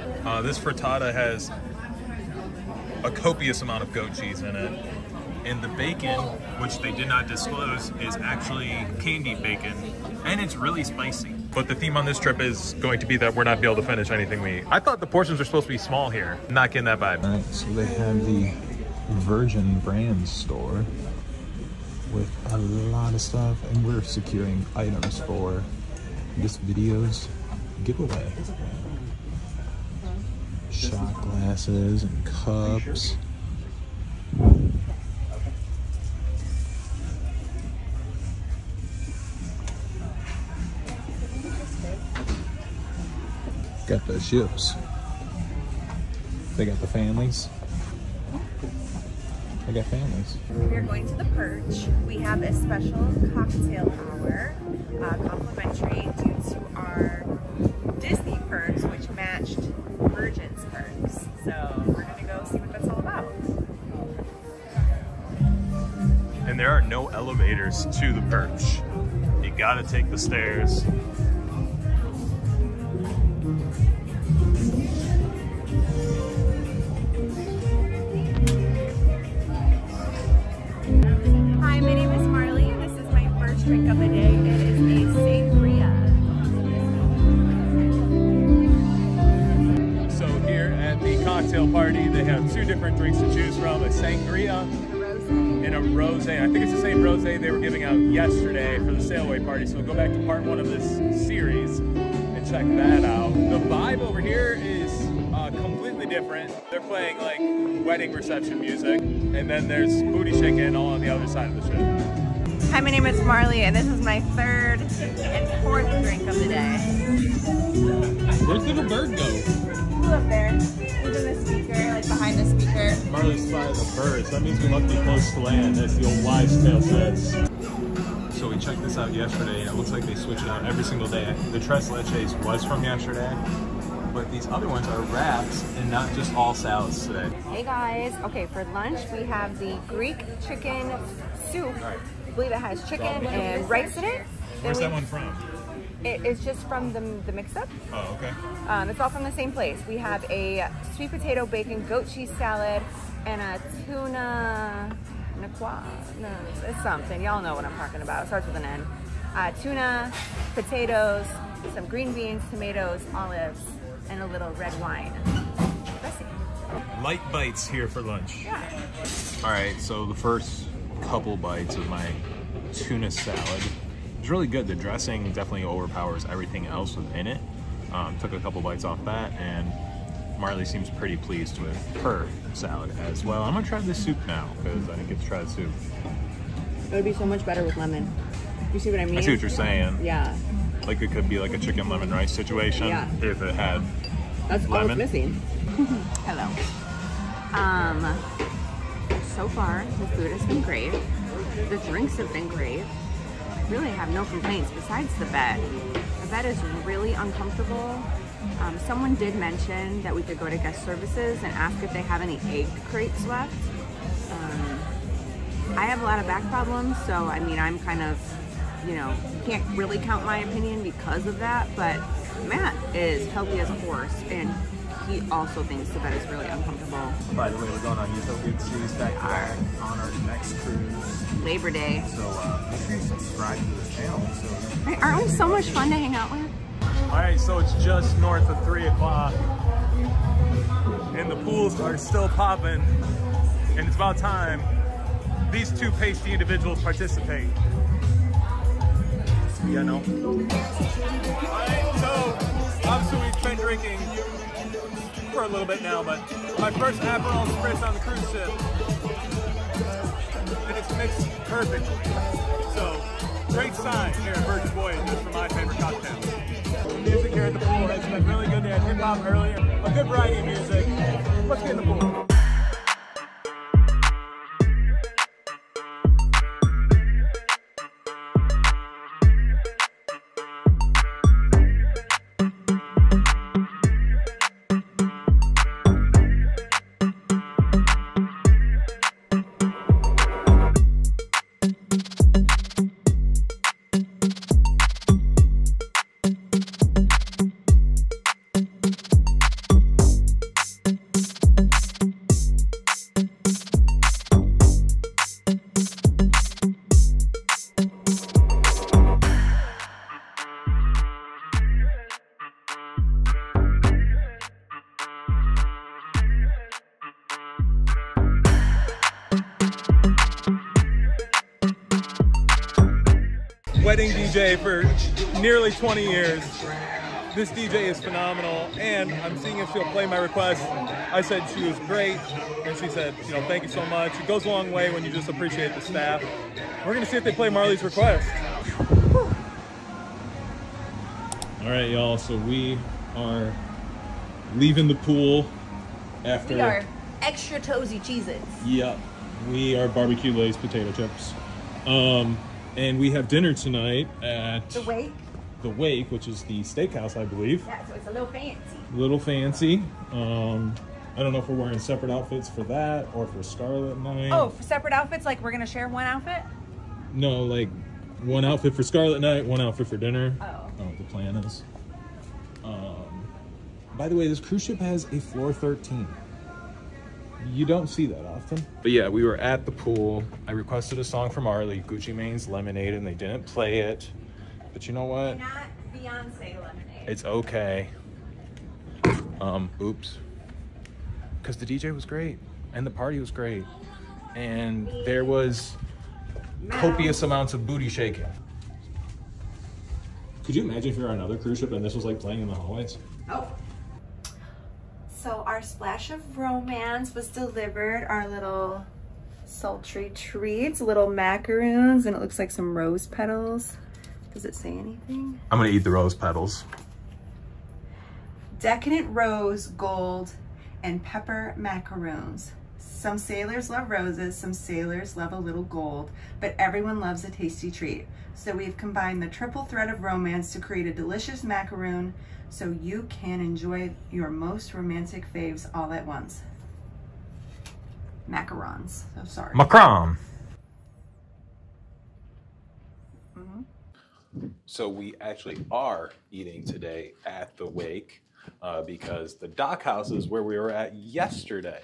This frittata has a copious amount of goat cheese in it. And the bacon, which they did not disclose, is actually candied bacon. And it's really spicy. But the theme on this trip is going to be that we're not be able to finish anything we eat. I thought the portions were supposed to be small here. I'm not getting that vibe. All right, so they have the Virgin Brands store with a lot of stuff. And we're securing items for this video's giveaway. Shot glasses and cups. Got the ships. They got the families. They got families. We are going to the Perch. We have a special cocktail hour, complimentary due to our Disney perks, which matched Virgin's perks. So we're gonna go see what that's all about. And there are no elevators to the Perch. You gotta take the stairs. Hi, my name is Marley. This is my first drink of the day. It is a sangria. So here at the cocktail party, they have two different drinks to choose from, a sangria and a rosé. I think it's the same rosé they were giving out yesterday for the sailaway party. So we'll go back to part one of this series and check that out. The vibe over here is completely different. They're playing like wedding reception music, and then there's booty shaking all on the other side of the ship. Hi, my name is Marley, and this is my third and fourth drink of the day. Where's little bird go? Who's up there? Who's in the speaker, like behind the speaker? Marley's by the birds. That means we must be close to land, as the old wives' tale says. So we checked this out yesterday, and it looks like they switch it out every single day. The tres leches was from yesterday, but these other ones are wraps and not just all salads today. Hey guys, okay, for lunch we have the Greek chicken soup. I believe it has chicken and rice in it. Where's that one from? It's just from the mix-up. Oh, okay. It's all from the same place. We have a sweet potato bacon goat cheese salad and a tuna, no, it's something. Y'all know what I'm talking about. It starts with an N. Tuna, potatoes, some green beans, tomatoes, olives, and a little red wine. Dressing. Light bites here for lunch. Yeah. All right, so the first couple bites of my tuna salad is really good. The dressing definitely overpowers everything else within it. Took a couple bites off that, and Marley seems pretty pleased with her salad as well. I'm gonna try the soup now because I didn't get to try the soup. It would be so much better with lemon. You see what I mean? I see what you're saying. Yeah. Like it could be like a chicken lemon rice situation if it had That's all it's missing. Hello. So far, the food has been great. The drinks have been great. Really have no complaints besides the bed. The bed is really uncomfortable. Someone did mention that we could go to guest services and ask if they have any egg crates left. I have a lot of back problems, so I mean, I'm kind of, you know, can't really count my opinion because of that, but Matt is healthy as a horse, and he also thinks the bed is really uncomfortable. By the way, we're going on Utopia Series back on our next cruise. Labor Day. So make sure you subscribe to the channel. So. Right, aren't we so much fun to hang out with? All right, so it's just north of 3 o'clock, and the pools are still popping, and it's about time these two pasty individuals participate. Yeah, no. All right, so obviously we've been drinking for a little bit now, but my first Aperol Spritz on the cruise ship, and it's mixed perfectly. So great sign here at Virgin Voyages for my favorite cocktail. The music here at the pool has been really good. They had hip hop earlier, a good variety of music. Let's get in the pool. Wedding DJ for nearly 20 years. This DJ is phenomenal, and I'm seeing if she'll play my request. I said she was great, and she said, you know, thank you so much. It goes a long way when you just appreciate the staff. We're gonna see if they play Marley's request. All right, y'all, so we are leaving the pool after... We are extra toasty Cheez-Its. Yep, we are barbecue Lay's potato chips. And we have dinner tonight at The Wake. The Wake, which is the steakhouse, I believe. Yeah, so it's a little fancy. Little fancy. I don't know if we're wearing separate outfits for that or for Scarlet Night. Oh, for separate outfits? Like we're gonna share one outfit? No, like one outfit for Scarlet Night, one outfit for dinner. Oh. I don't know what the plan is. By the way, this cruise ship has a floor 13. You don't see that often. But yeah, we were at the pool. I requested a song from Marley, Gucci Mane's Lemonade, and they didn't play it. But you know what? Not Beyonce Lemonade. It's okay. Oops. Because the DJ was great, and the party was great, and there was copious amounts of booty shaking. Could you imagine if you're on another cruise ship and this was like playing in the hallways? Oh. So our splash of romance was delivered, our little sultry treats, little macaroons, and it looks like some rose petals. Does it say anything? I'm gonna eat the rose petals. Decadent rose, gold, and pepper macaroons. Some sailors love roses, some sailors love a little gold, but everyone loves a tasty treat. So we've combined the triple thread of romance to create a delicious macaroon so you can enjoy your most romantic faves all at once. Macarons, so sorry. Macron. So we actually are eating today at the Wake because the dock house is where we were at yesterday.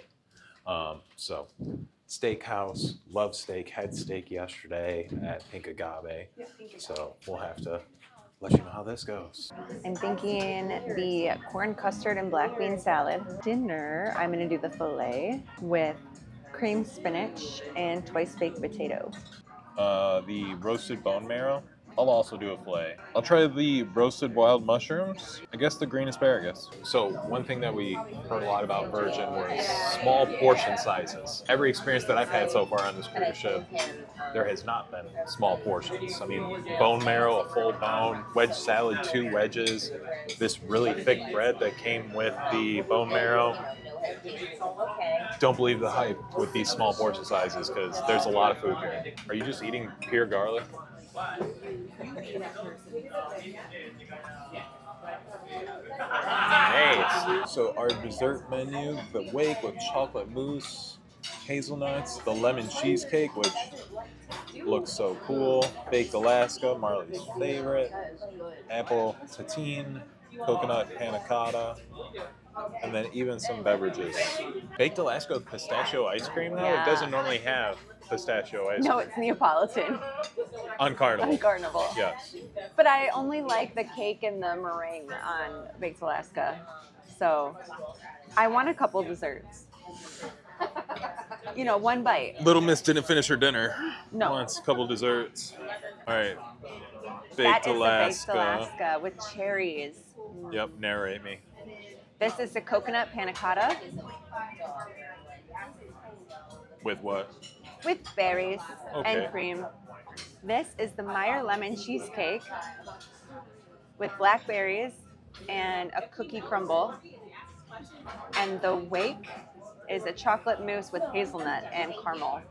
So steakhouse, love steak, had steak yesterday at Pink Agave. So we'll have to let you know how this goes. I'm thinking the corn custard and black bean salad. Dinner, I'm gonna do the filet with cream spinach and twice baked potato. The roasted bone marrow I'll also do a fillet. I'll try the roasted wild mushrooms. I guess the green asparagus. So one thing that we heard a lot about Virgin was small portion sizes. Every experience that I've had so far on this cruise ship, there has not been small portions. I mean, bone marrow, a full bone, wedge salad, 2 wedges, this really thick bread that came with the bone marrow. Don't believe the hype with these small portion sizes because there's a lot of food here. Are you just eating pure garlic? Nice. So our dessert menu, the wake with chocolate mousse, hazelnuts, the lemon cheesecake, which looks so cool, baked Alaska, Marley's favorite, apple tatine, coconut panna cotta, and then even some beverages. Baked Alaska with pistachio ice cream now? Yeah. It doesn't normally have pistachio ice cream. No, it's Neapolitan. On Carnival. On Carnival. Yes. But I only like the cake and the meringue on Baked Alaska. So I want a couple desserts. You know, one bite. Little Miss didn't finish her dinner. No. Wants a couple desserts. All right. That Baked is Alaska. the Baked Alaska with cherries. Yep, narrate me. This is the coconut panna cotta. With what? With berries Okay. and cream. This is the Meyer lemon cheesecake with blackberries and a cookie crumble. And the wake is a chocolate mousse with hazelnut and caramel.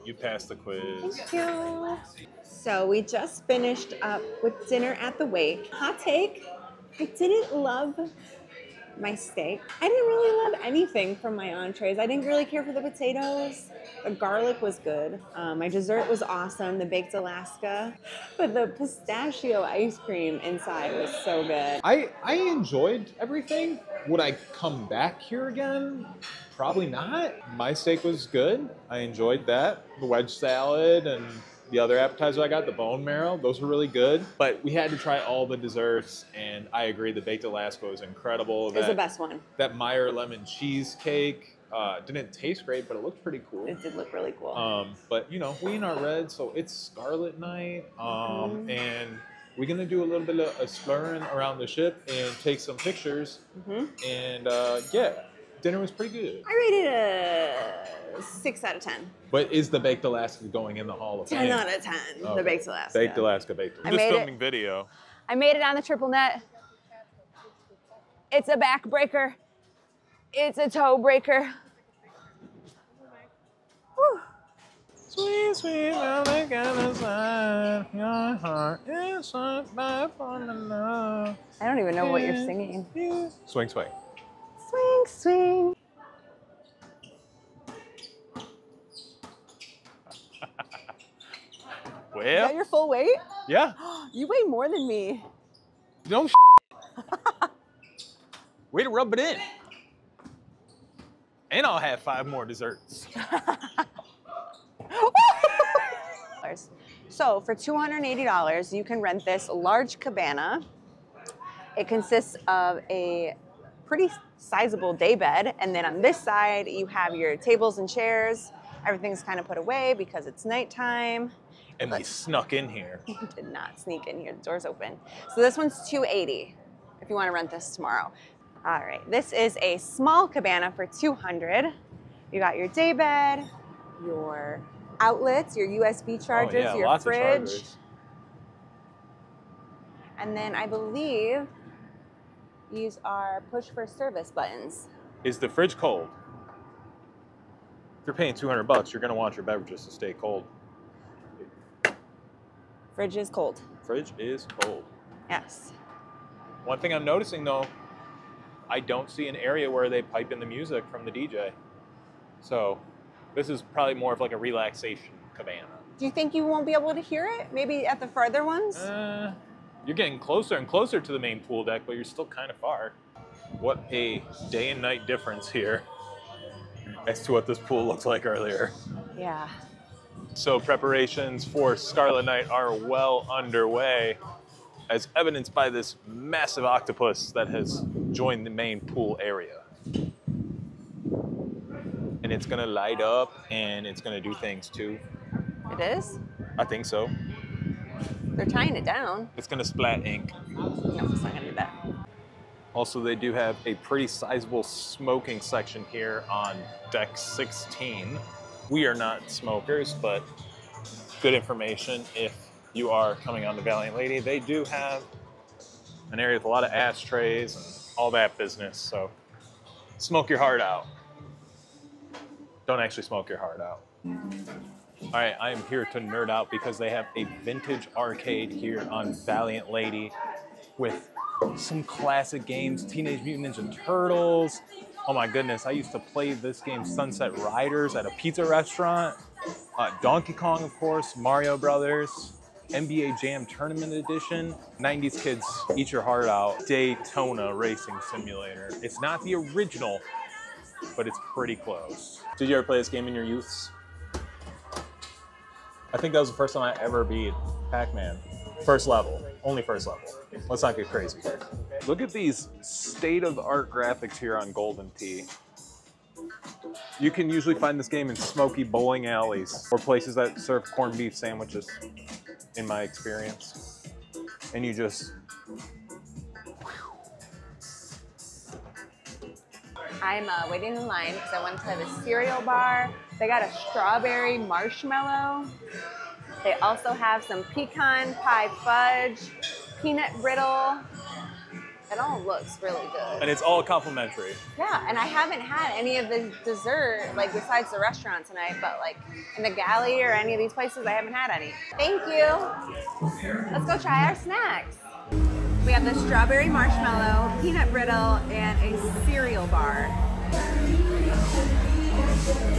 You passed the quiz. Thank you. So we just finished up with dinner at the wake. Hot take, I didn't love my steak. I didn't really love anything from my entrees. I didn't really care for the potatoes. The garlic was good. My dessert was awesome, the baked Alaska. But the pistachio ice cream inside was so good. I enjoyed everything. Would I come back here again? Probably not. My steak was good. I enjoyed that. The wedge salad and the other appetizer I got, the bone marrow, those were really good. But we had to try all the desserts, and I agree, the baked Alaska was incredible. It was the best one. That Meyer lemon cheesecake didn't taste great, but it looked pretty cool. It did look really cool. But, you know, we in our red, so it's Scarlet Night, and we're going to do a little bit of exploring around the ship and take some pictures. And, yeah, dinner was pretty good. I rated a 6 out of 10. But is the Baked Alaska going in the Hall of Fame? 10 out of 10, Okay. the Baked Alaska. Baked Alaska, baked. I'm just filming video. I made it on the triple net. It's a backbreaker. It's a toe breaker. Whew. Sweet, sweet, lovely other side, your heart is shut by from the love. I don't even know what you're singing. Swing, swing. Swing, swing. Well, Is that your full weight? yeah. You weigh more than me. Don't way to rub it in. And I'll have 5 more desserts. So for $280, you can rent this large cabana. It consists of a pretty sizable day bed, and then on this side you have your tables and chairs. Everything's kind of put away because it's nighttime. And we snuck in here. You did not sneak in here, the door's open. So this one's $280 if you want to rent this tomorrow. All right, this is a small cabana for $200. You got your day bed, your outlets, your USB chargers, yeah, your lots of fridge. chargers. And then I believe these are push for service buttons. Is the fridge cold? If you're paying $200, you're gonna want your beverages to stay cold. Fridge is cold. Fridge is cold. Yes. One thing I'm noticing though, I don't see an area where they pipe in the music from the DJ. So this is probably more of like a relaxation cabana. Do you think you won't be able to hear it? Maybe at the farther ones? You're getting closer and closer to the main pool deck, but you're still kind of far. What a day and night difference here as to what this pool looked like earlier. Yeah. So preparations for Scarlet Night are well underway, as evidenced by this massive octopus that has joined the main pool area. And it's gonna light up and it's gonna do things too. It is? I think so. They're tying it down. It's gonna splat ink. No, it's not gonna do that. Also, they do have a pretty sizable smoking section here on deck 16. We are not smokers, but good information if you are coming on the Valiant Lady. They do have an area with a lot of ashtrays and all that business, so smoke your heart out. Don't actually smoke your heart out. All right, I am here to nerd out because they have a vintage arcade here on Valiant Lady with some classic games, Teenage Mutant Ninja Turtles. Oh my goodness, I used to play this game, Sunset Riders, at a pizza restaurant. Donkey Kong, of course, Mario Brothers, NBA Jam Tournament Edition. 90s kids, eat your heart out. Daytona Racing Simulator. It's not the original, but it's pretty close. Did you ever play this game in your youths? I think that was the first time I ever beat Pac-Man. First level, only first level. Let's not get crazy here. Look at these state-of-the-art graphics here on Golden Tee. You can usually find this game in smoky bowling alleys or places that serve corned beef sandwiches, in my experience. And you just... I'm waiting in line because I want to try the cereal bar. They got a strawberry marshmallow. They also have some pecan pie fudge, peanut brittle. It all looks really good. And it's all complimentary. Yeah, and I haven't had any of the dessert, like besides the restaurant tonight, but like in the galley or any of these places, I haven't had any. Thank you. Let's go try our snacks. We have the strawberry marshmallow, peanut brittle, and a cereal bar.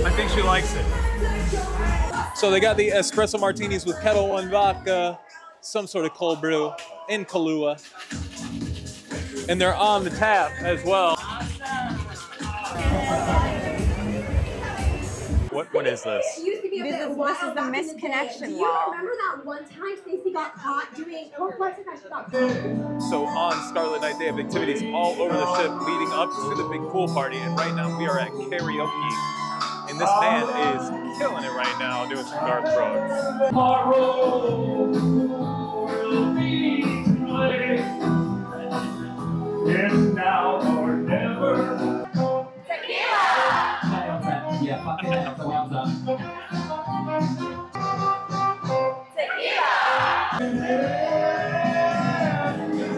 I think she likes it. So they got the espresso martinis with Kettle One vodka, some sort of cold brew, and Kahlua. And they're on the tap as well. What is this? This is the misconnection wall. Remember that one time Stacey got caught doing, or what's it that she got caught? So on Scarlet Night, they have activities all over the ship leading up to the big pool party. And right now we are at karaoke. And this man is killing it right now doing some Garth Brooks. Tomorrow will be late. It's now or never. Yeah, fuck it, that's the way I'm done.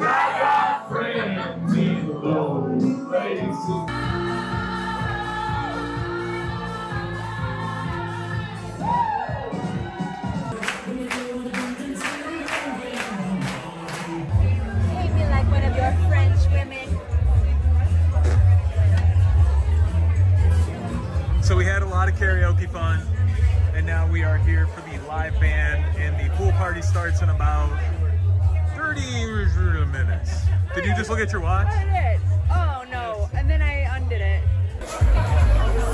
I got friends in low places. Treat me like one of your French women. So we had a lot of karaoke fun, and now we are here for the live band, and the pool party starts in about 30 minutes. Did you just look at your watch? I did. Oh no, and then I undid it.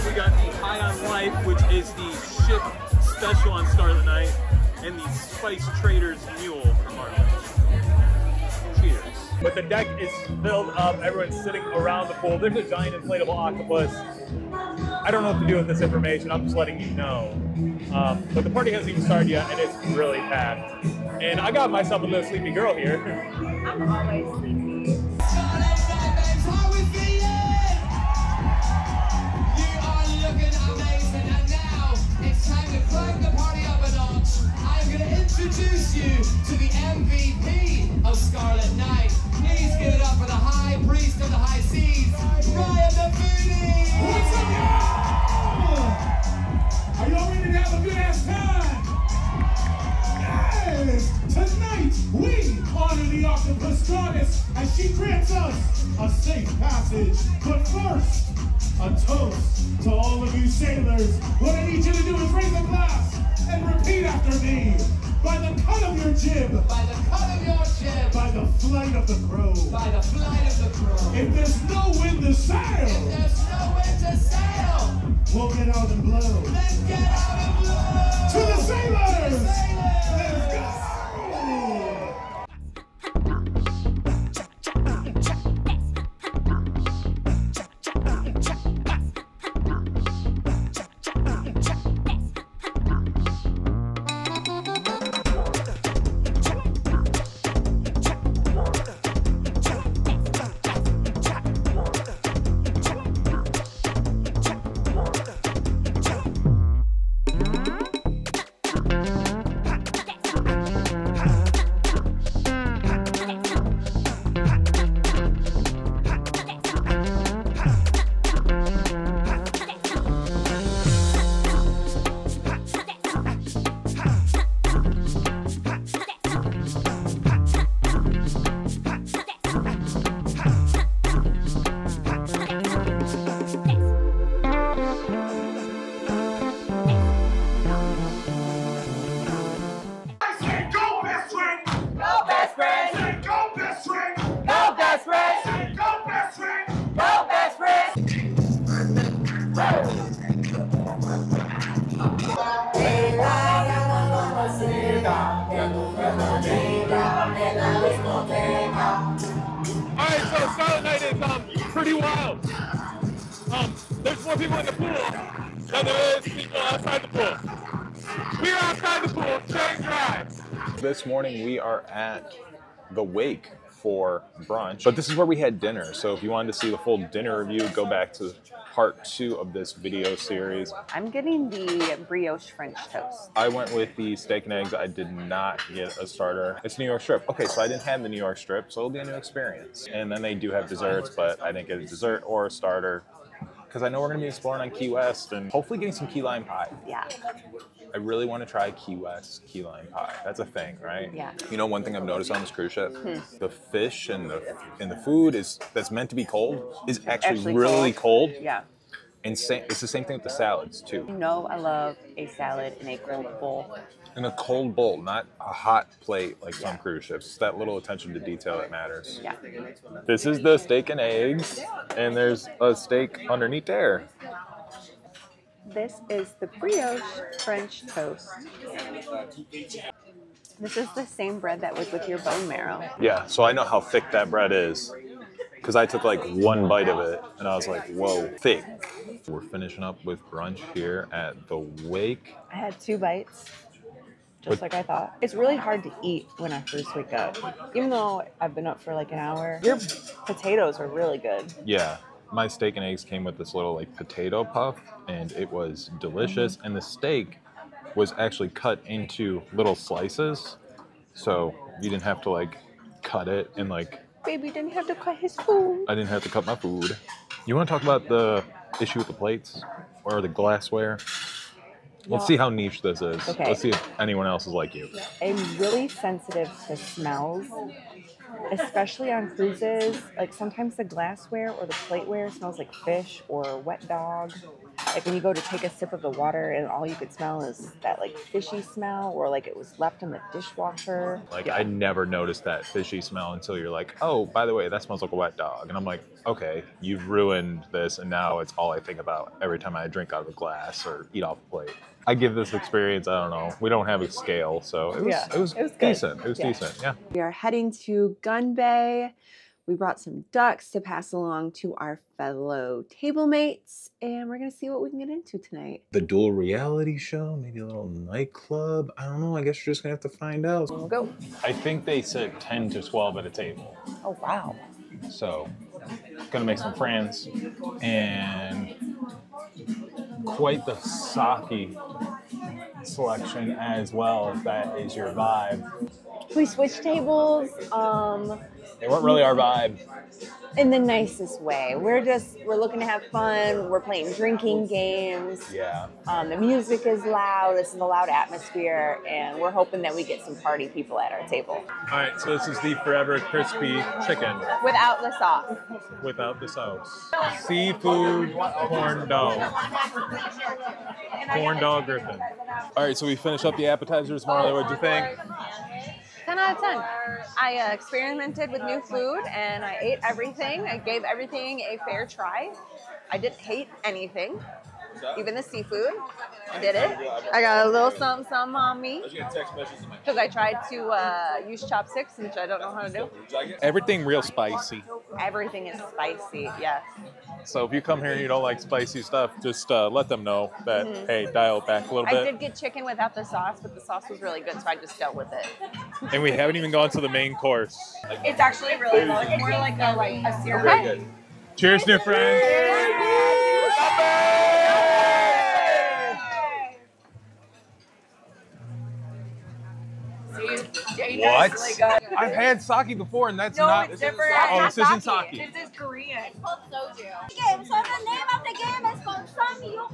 We got the High on Life, which is the ship special on Scarlet Night, and the Spice Traders Mule from our lunch. Cheers. But the deck is filled up, everyone's sitting around the pool. There's a giant inflatable octopus. I don't know what to do with this information, I'm just letting you know. But the party hasn't even started yet, and it's really packed. And I got myself a little sleepy girl here. I'm always sleepy. Introduce you to the MVP of Scarlet Night. Please give it up for the High Priest of the High Seas, Ryan the Booty! What's up, y'all? Are y'all ready to have a good ass time? Yes! Tonight, we honor the octopus goddess as she grants us a safe passage. But first, a toast to all of you sailors. What I need you to do is raise a glass and repeat after me. By the cut of your jib. By the cut of your jib. By the flight of the crow. By the flight of the crow. If there's no wind to sail. If there's no wind to sail. We'll get out and blow. Let's get out and blow. To the sailors. To the sailors. Let's go. Alright, so Scarlet Night is pretty wild. There's more people in the pool than there is people outside the pool. We're outside the pool, staying dry. This morning we are at the wake for brunch, but this is where we had dinner. So if you wanted to see the full dinner review, go back to part 2 of this video series. I'm getting the brioche French toast. I went with the steak and eggs. I did not get a starter. It's New York strip. Okay, so I didn't have the New York strip, so it'll be a new experience. And then they do have desserts, but I didn't get a dessert or a starter because I know we're gonna be exploring on Key West and hopefully getting some key lime pie. Yeah. I really want to try Key West key lime pie. That's a thing, right? Yeah. You know, one thing I've noticed on this cruise ship, the fish and the food that's meant to be cold is actually really cold. Yeah. And it's the same thing with the salads too. You know, I love a salad in a cold bowl. In a cold bowl, not a hot plate like some cruise ships. It's that little attention to detail that matters. Yeah. This is the steak and eggs, and there's a steak underneath there. This is the brioche French toast. This is the same bread that was with your bone marrow. Yeah, so I know how thick that bread is because I took like one bite of it and I was like, whoa, thick. We're finishing up with brunch here at the wake. I had 2 bites, just like I thought. It's really hard to eat when I first wake up. Even though I've been up for like an hour, your potatoes are really good. Yeah. My steak and eggs came with this little like potato puff and it was delicious. And the steak was actually cut into little slices. So you didn't have to like cut it and like... Baby didn't have to cut his food. I didn't have to cut my food. You want to talk about the issue with the plates or the glassware? Let's see how niche this is. Okay. Let's see if anyone else is like you. I'm really sensitive to smells, especially on cruises. Like sometimes the glassware or the plateware smells like fish or wet dog. Like when you go to take a sip of the water and all you could smell is that like fishy smell or like it was left in the dishwasher. Like I never noticed that fishy smell until you're like, oh, by the way, that smells like a wet dog. And I'm like, okay, you've ruined this. And now it's all I think about every time I drink out of a glass or eat off a plate. I give this experience, I don't know, we don't have a scale, so it was decent. It was decent, yeah. We are heading to Gunbae. We brought some ducks to pass along to our fellow table mates, and we're gonna see what we can get into tonight. The dual reality show, maybe a little nightclub. I don't know, I guess you're just gonna have to find out. We'll go. I think they said 10 to 12 at a table. Oh, wow. So, gonna make some friends, and quite the sake selection as well, if that is your vibe. We switched tables. They weren't really our vibe. In the nicest way. We're looking to have fun. We're playing drinking games. Yeah. The music is loud. This is a loud atmosphere, and we're hoping that we get some party people at our table. All right, so this is the Forever Crispy Chicken. Without the sauce. Without the sauce. Seafood corn dog. Corn dog Griffin. All right, so we finished up the appetizers. Marley, what'd you think? 10 out of 10. I experimented with new food and I ate everything. I gave everything a fair try. I didn't hate anything, even the seafood. I did it. I got a little something on me because I tried to use chopsticks, which I don't know how to do. Everything real spicy. Everything is spicy, yes. So if you come here and you don't like spicy stuff, just let them know that, hey, dial it back a little bit. I did get chicken without the sauce, but the sauce was really good, so I just dealt with it. And we haven't even gone to the main course. It's actually really good. It's more like a syrup. Very good. Cheers, new friends. What? I've had sake before, and that's not. It's different. Oh, this isn't sake. This is Korean. It's called soju. Game. So the name of the game is called Samyuk.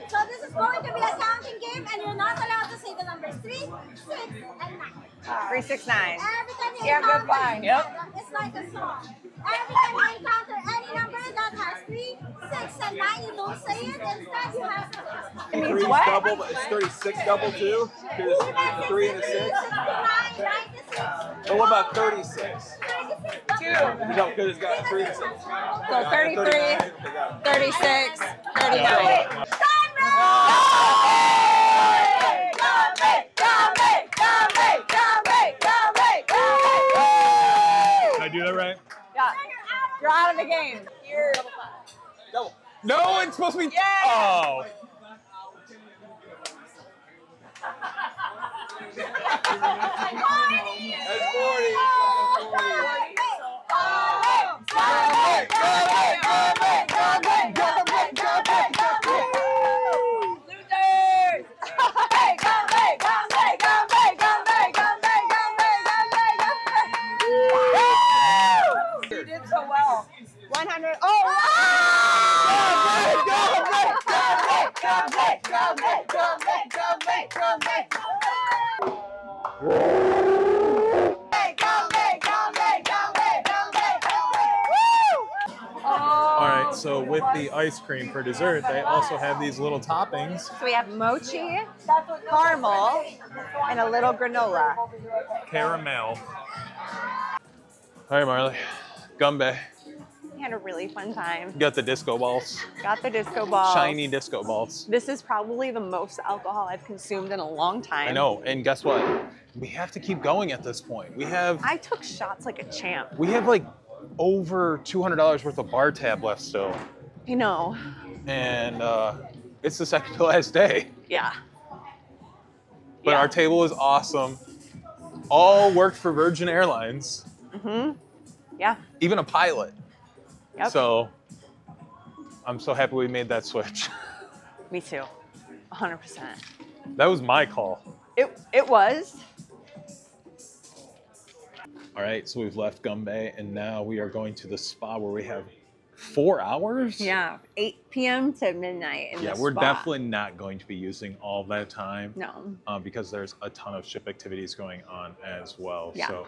So this is going to be a counting game, and you're not allowed to say the numbers 3, 6, and 9. 3, 6, 9. Every time you Yeah, encounter, good fine. Yep. It's like a song. Every time you encounter any number that has 3, 6, and 9, you don't say it. Instead, you have to. It means Three's what? double, but it's 36 double too. Because it's 3 and a 6. 9, 96. But what about 36? 2. No, because it's got 3 and 6. So 33, 36, 39. get it right? Yeah. You're out of the game. You're Double. No, it's supposed to be. Yeah. Oh. That's 40. You did so well. 100. All right, so with the ice cream for dessert, they also have these little toppings. So we have mochi, caramel, and a little granola. Caramel. All right, Marley. Gunbae. We had a really fun time. Got the disco balls. Got the disco balls. Shiny disco balls. This is probably the most alcohol I've consumed in a long time. I know, and guess what? We have to keep going at this point. I took shots like a champ. We have like over $200 worth of bar tab left still. I know. And it's the second to last day. Yeah. But our table is awesome. All worked for Virgin Airlines. Mm-hmm. Yeah. Even a pilot. Yep. So I'm so happy we made that switch. Me too. 100%. That was my call. It was. All right, so we've left Gunbae and now we are going to the spa where we have 4 hours? Yeah, 8 p.m. to midnight in the Yeah, we're spa. definitely not going to be using all that time. No. Because there's a ton of ship activities going on as well. Yeah. So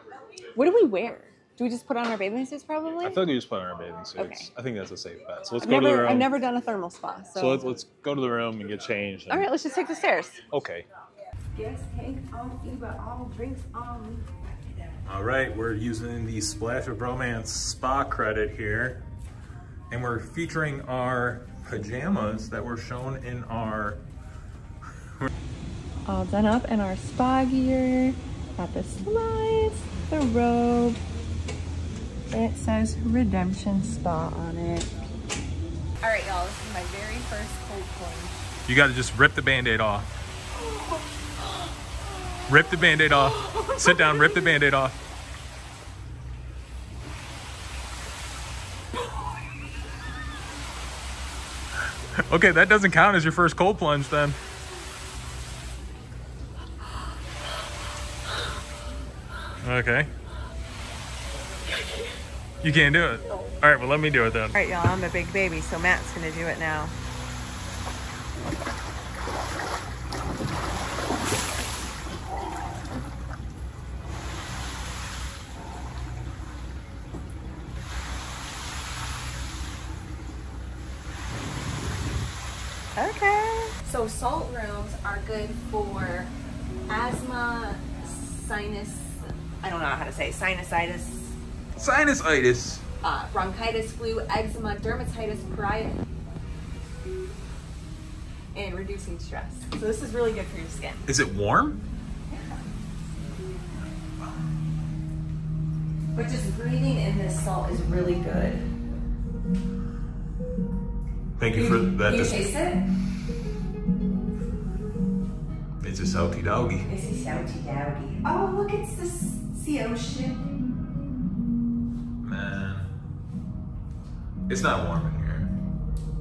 What do we wear? Do we just put on our bathing suits probably? I feel like we just put on our bathing suits. Okay. I think that's a safe bet. So let's go to the room. I've never done a thermal spa. So let's go to the room and get changed. All right, let's just take the stairs. Okay. Yes, cake on me, but all drinks on me. All right, we're using the Splash of Romance spa credit here. And we're featuring our pajamas that were shown in our... All done up in our spa gear. Got the slides, the robe. It says Redemption Spa on it. All right, y'all, this is my very first cold plunge. You gotta just rip the Band-Aid off. Rip the Band-Aid off. Sit down, rip the Band-Aid off. Okay, that doesn't count as your first cold plunge then. Okay. You can't do it. All right, well, let me do it then. All right, y'all, I'm a big baby, so Matt's gonna do it now. Okay. So salt rooms are good for asthma, sinus, I don't know how to say, sinusitis. Sinusitis. Bronchitis, flu, eczema, dermatitis, psoriasis, and reducing stress. So this is really good for your skin. Is it warm? But just breathing in this salt is really good. Thank you for that. You taste it? It's a salty doggy. It's a salty doggy. Oh, look, it's the ocean. Man. It's not warm in here.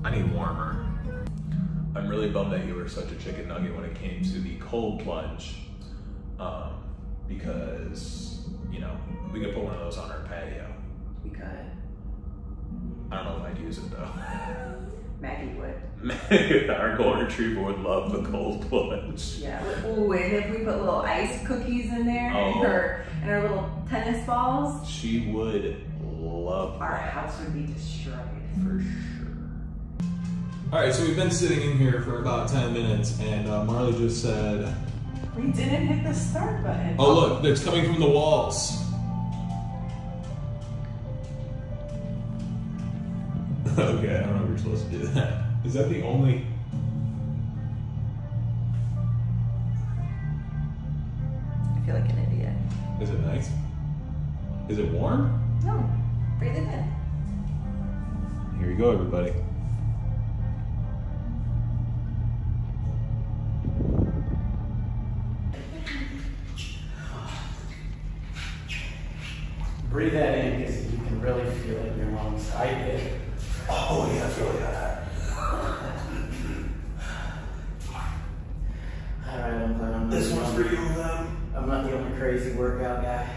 I need warmer. I'm really bummed that you were such a chicken nugget when it came to the cold plunge. Because, you know, we could put one of those on our patio. We could. I don't know if I'd use it though. Maggie would. Our golden retriever would love the cold plunge. Yeah. Ooh, and if we put little ice cookies in there and her little tennis balls, she would love our house would be destroyed. For sure. All right, so we've been sitting in here for about 10 minutes and Marley just said, we didn't hit the start button. oh look, it's coming from the walls. Okay, I don't know if you're supposed to do that. Is that the only... I feel like an idiot. Is it nice? Is it warm? No, breathe it in. Here you go, everybody. Breathe that in because you can really feel it in your lungs. I did. Oh yeah, I feel that. Alright, I'm glad I'm this one's for you, I'm not the only crazy workout guy.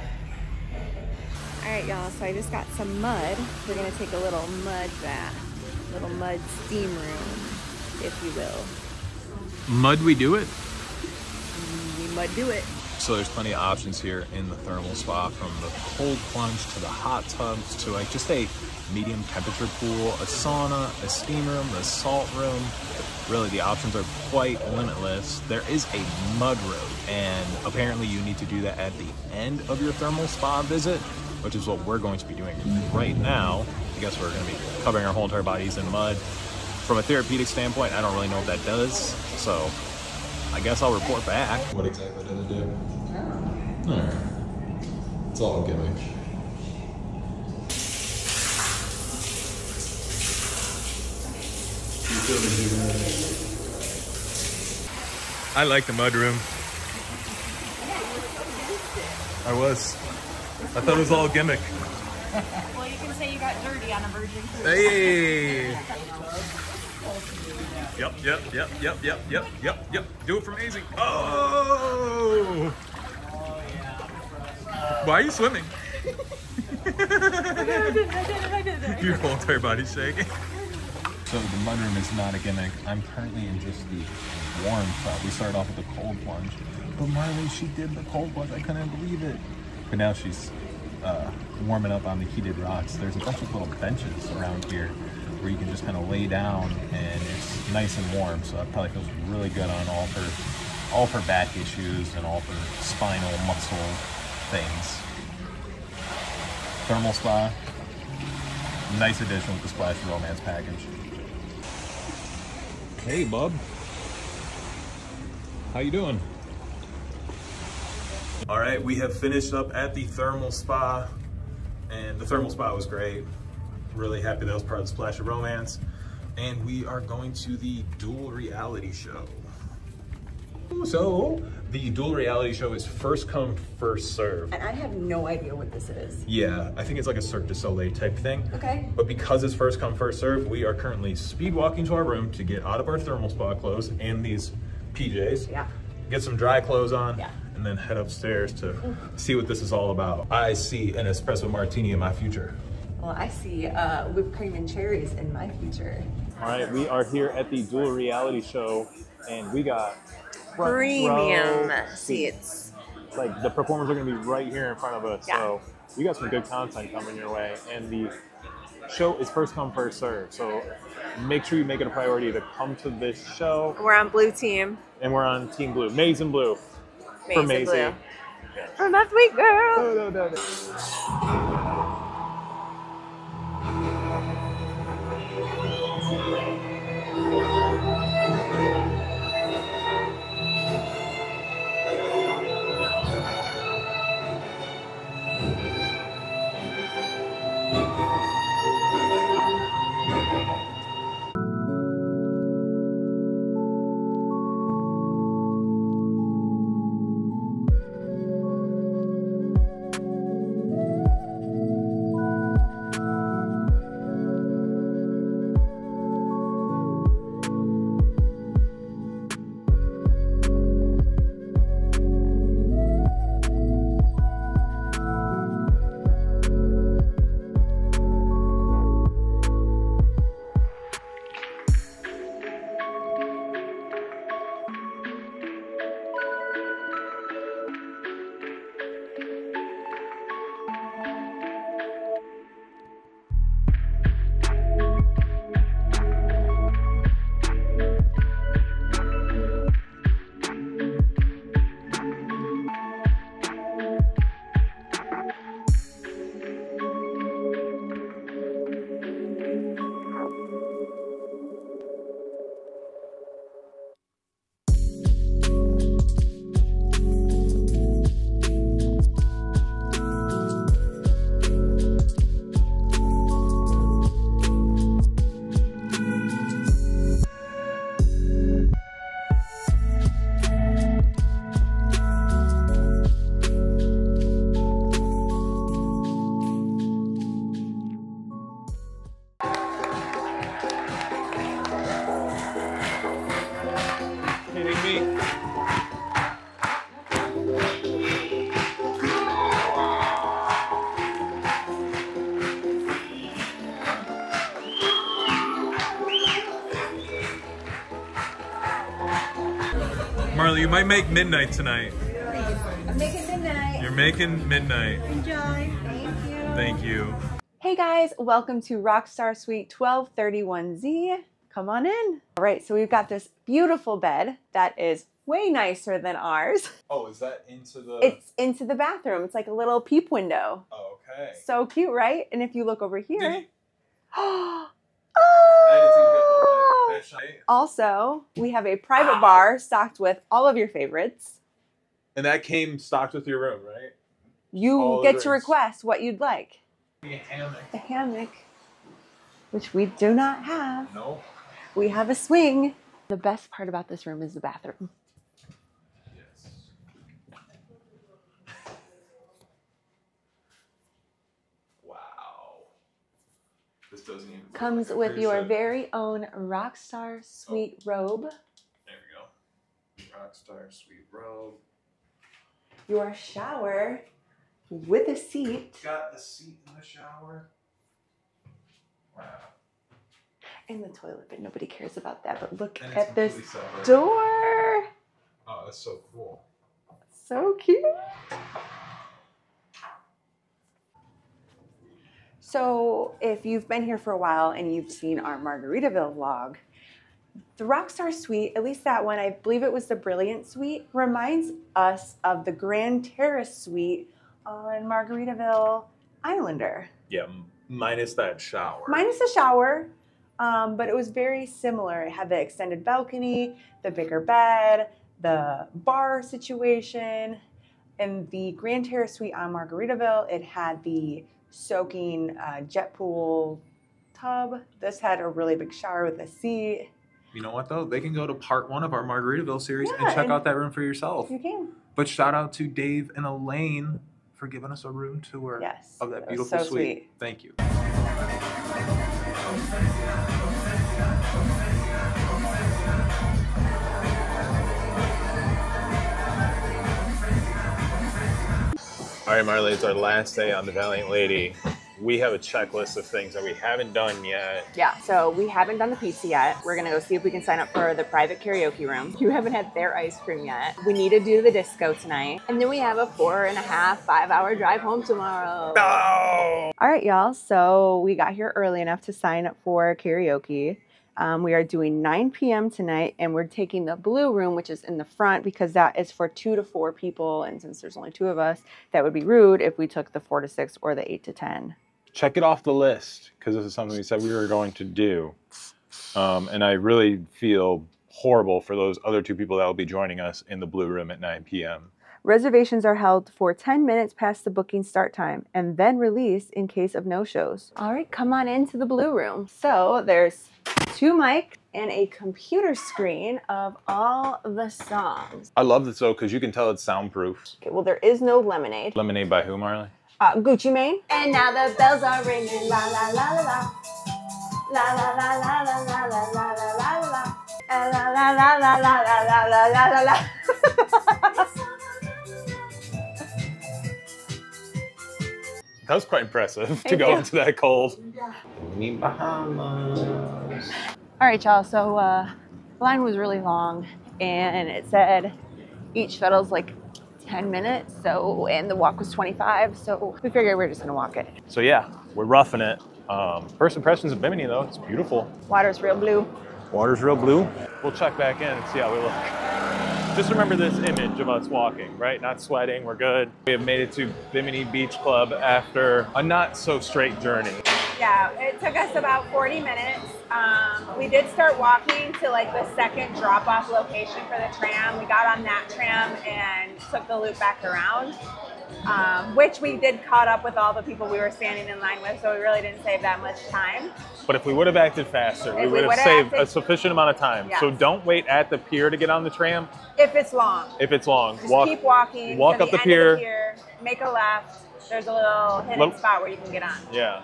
Alright y'all, so I just got some mud. We're gonna take a little mud bath, little mud steam room, if you will. Mud we do it? We mud do it. So there's plenty of options here in the thermal spa, from the cold plunge to the hot tubs to like just a medium temperature pool, a sauna, a steam room, a salt room. Really, the options are quite limitless. There is a mud room, and apparently you need to do that at the end of your thermal spa visit, which is what we're going to be doing right now. I guess we're going to be covering our whole entire bodies in mud. From a therapeutic standpoint, I don't really know what that does, so I guess I'll report back. What exactly does it do? Oh. Alright. It's all gimmick. I like the mud room. I thought it was all gimmick. Well, you can say you got dirty on a Virgin cruise. Hey! Yep. Do it for amazing. Oh! Why are you swimming? Your whole entire body's shaking. So the mudroom is not a gimmick. I'm currently in just the warm spot. We started off with the cold plunge, but Marley, she did the cold plunge. I couldn't believe it. But now she's warming up on the heated rocks. There's a bunch of little benches around here where you can just kind of lay down, and it's nice and warm. So that probably feels really good on all of her back issues and all of her spinal muscle things. Thermal spa, nice addition with the Splash Romance package. Hey, bub. How you doing? All right, we have finished up at the thermal spa, and the thermal spa was great. Really happy that was part of the Splash of Romance. And we are going to the dual reality show. So, the dual reality show is first come, first serve. And I have no idea what this is. Yeah, I think it's like a Cirque du Soleil type thing. Okay. But because it's first come, first serve, we are currently speed walking to our room to get out of our thermal spa clothes and these PJs. Yeah. Get some dry clothes on. Yeah. And then head upstairs to see what this is all about. I see an espresso martini in my future. Well, I see whipped cream and cherries in my future. All right, we are here at the dual reality show, and we got premium seats. Like, the performers are gonna be right here in front of us, so you got some good content coming your way. And the show is first come, first serve. So make sure you make it a priority to come to this show. We're on blue team. And we're on Team Blue. Maize and Blue. For Maisie. Blue. Yeah. For my sweet girl. No. Marley, you might make midnight tonight. I'm making midnight. You're making midnight. Enjoy. Thank you. Thank you. Hey guys, welcome to Rockstar Suite 1231Z. Come on in. All right, so we've got this beautiful bed that is way nicer than ours. Oh, is that into the... It's into the bathroom. It's like a little peep window. Oh, okay. So cute, right? And if you look over here... Also, we have a private bar stocked with all of your favorites. And that came stocked with your room, right? You get to request what you'd like. A hammock. A hammock, which we do not have. No. We have a swing. The best part about this room is the bathroom. Yes. Wow. This doesn't even... Comes with your very own Rockstar Suite robe. There we go. Rockstar Suite robe. Your shower with a seat. Got a seat in the shower. Wow. And the toilet, but nobody cares about that. But look And at this separate. door. Oh, that's so cool. So cute. So if you've been here for a while and you've seen our Margaritaville vlog, the Rockstar Suite, at least that one, I believe it was the Brilliant Suite, reminds us of the Grand Terrace Suite on Margaritaville Islander. Yeah, minus that shower. Minus the shower, but it was very similar. It had the extended balcony, the bigger bed, the bar situation. In the Grand Terrace Suite on Margaritaville, it had the soaking jet pool tub. This had a really big shower with a seat. You know what though? They can go to part 1 of our Margaritaville series Yeah, and check out that room for yourself. You can. But shout out to Dave and Elaine for giving us a room tour of that beautiful so suite. Thank you. All right, Marley, it's our last day on the Valiant Lady. We have a checklist of things that we haven't done yet. Yeah, so we haven't done the pizza yet. We're gonna go see if we can sign up for the private karaoke room. You haven't had their ice cream yet. We need to do the disco tonight. And then we have a 4.5, 5-hour drive home tomorrow. No! All right, y'all, so we got here early enough to sign up for karaoke. We are doing 9 p.m. tonight, and we're taking the blue room, which is in the front, because that is for 2 to 4 people. And since there's only 2 of us, that would be rude if we took the 4 to 6 or the 8 to 10. Check it off the list, because this is something we said we were going to do. And I really feel horrible for those other 2 people that will be joining us in the blue room at 9 p.m. Reservations are held for 10 minutes past the booking start time and then released in case of no-shows. All right, come on into the blue room. So there's 2 mics and a computer screen of all the songs. I love this though, because you can tell it's soundproof. Okay, well, there is no Lemonade. Lemonade by who, Marley? Gucci Mane. And now the bells are ringing, la la la la la. La la la la la la la la la la la. La la la la la la la la la la. That was quite impressive to go into that cold. Bahamas. All right, y'all, so the line was really long and it said each shuttle's like 10 minutes, so, and the walk was 25, so we figured we're just gonna walk it. So yeah, we're roughing it. First impressions of Bimini though, it's beautiful. Water's real blue. Water's real blue. We'll check back in and see how we look. Just remember this image of us walking, right? Not sweating, we're good. We have made it to Bimini Beach Club after a not so straight journey. Yeah, it took us about 40 minutes. We did start walking to like the second drop-off location for the tram. We got on that tram and took the loop back around, which we did caught up with all the people we were standing in line with, so we really didn't save that much time. But if we would have acted faster, we would have saved a sufficient amount of time. Yeah. So don't wait at the pier to get on the tram. If it's long. If it's long. Just keep walking. Walk up the pier. Make a left. There's a little hidden spot where you can get on. Yeah.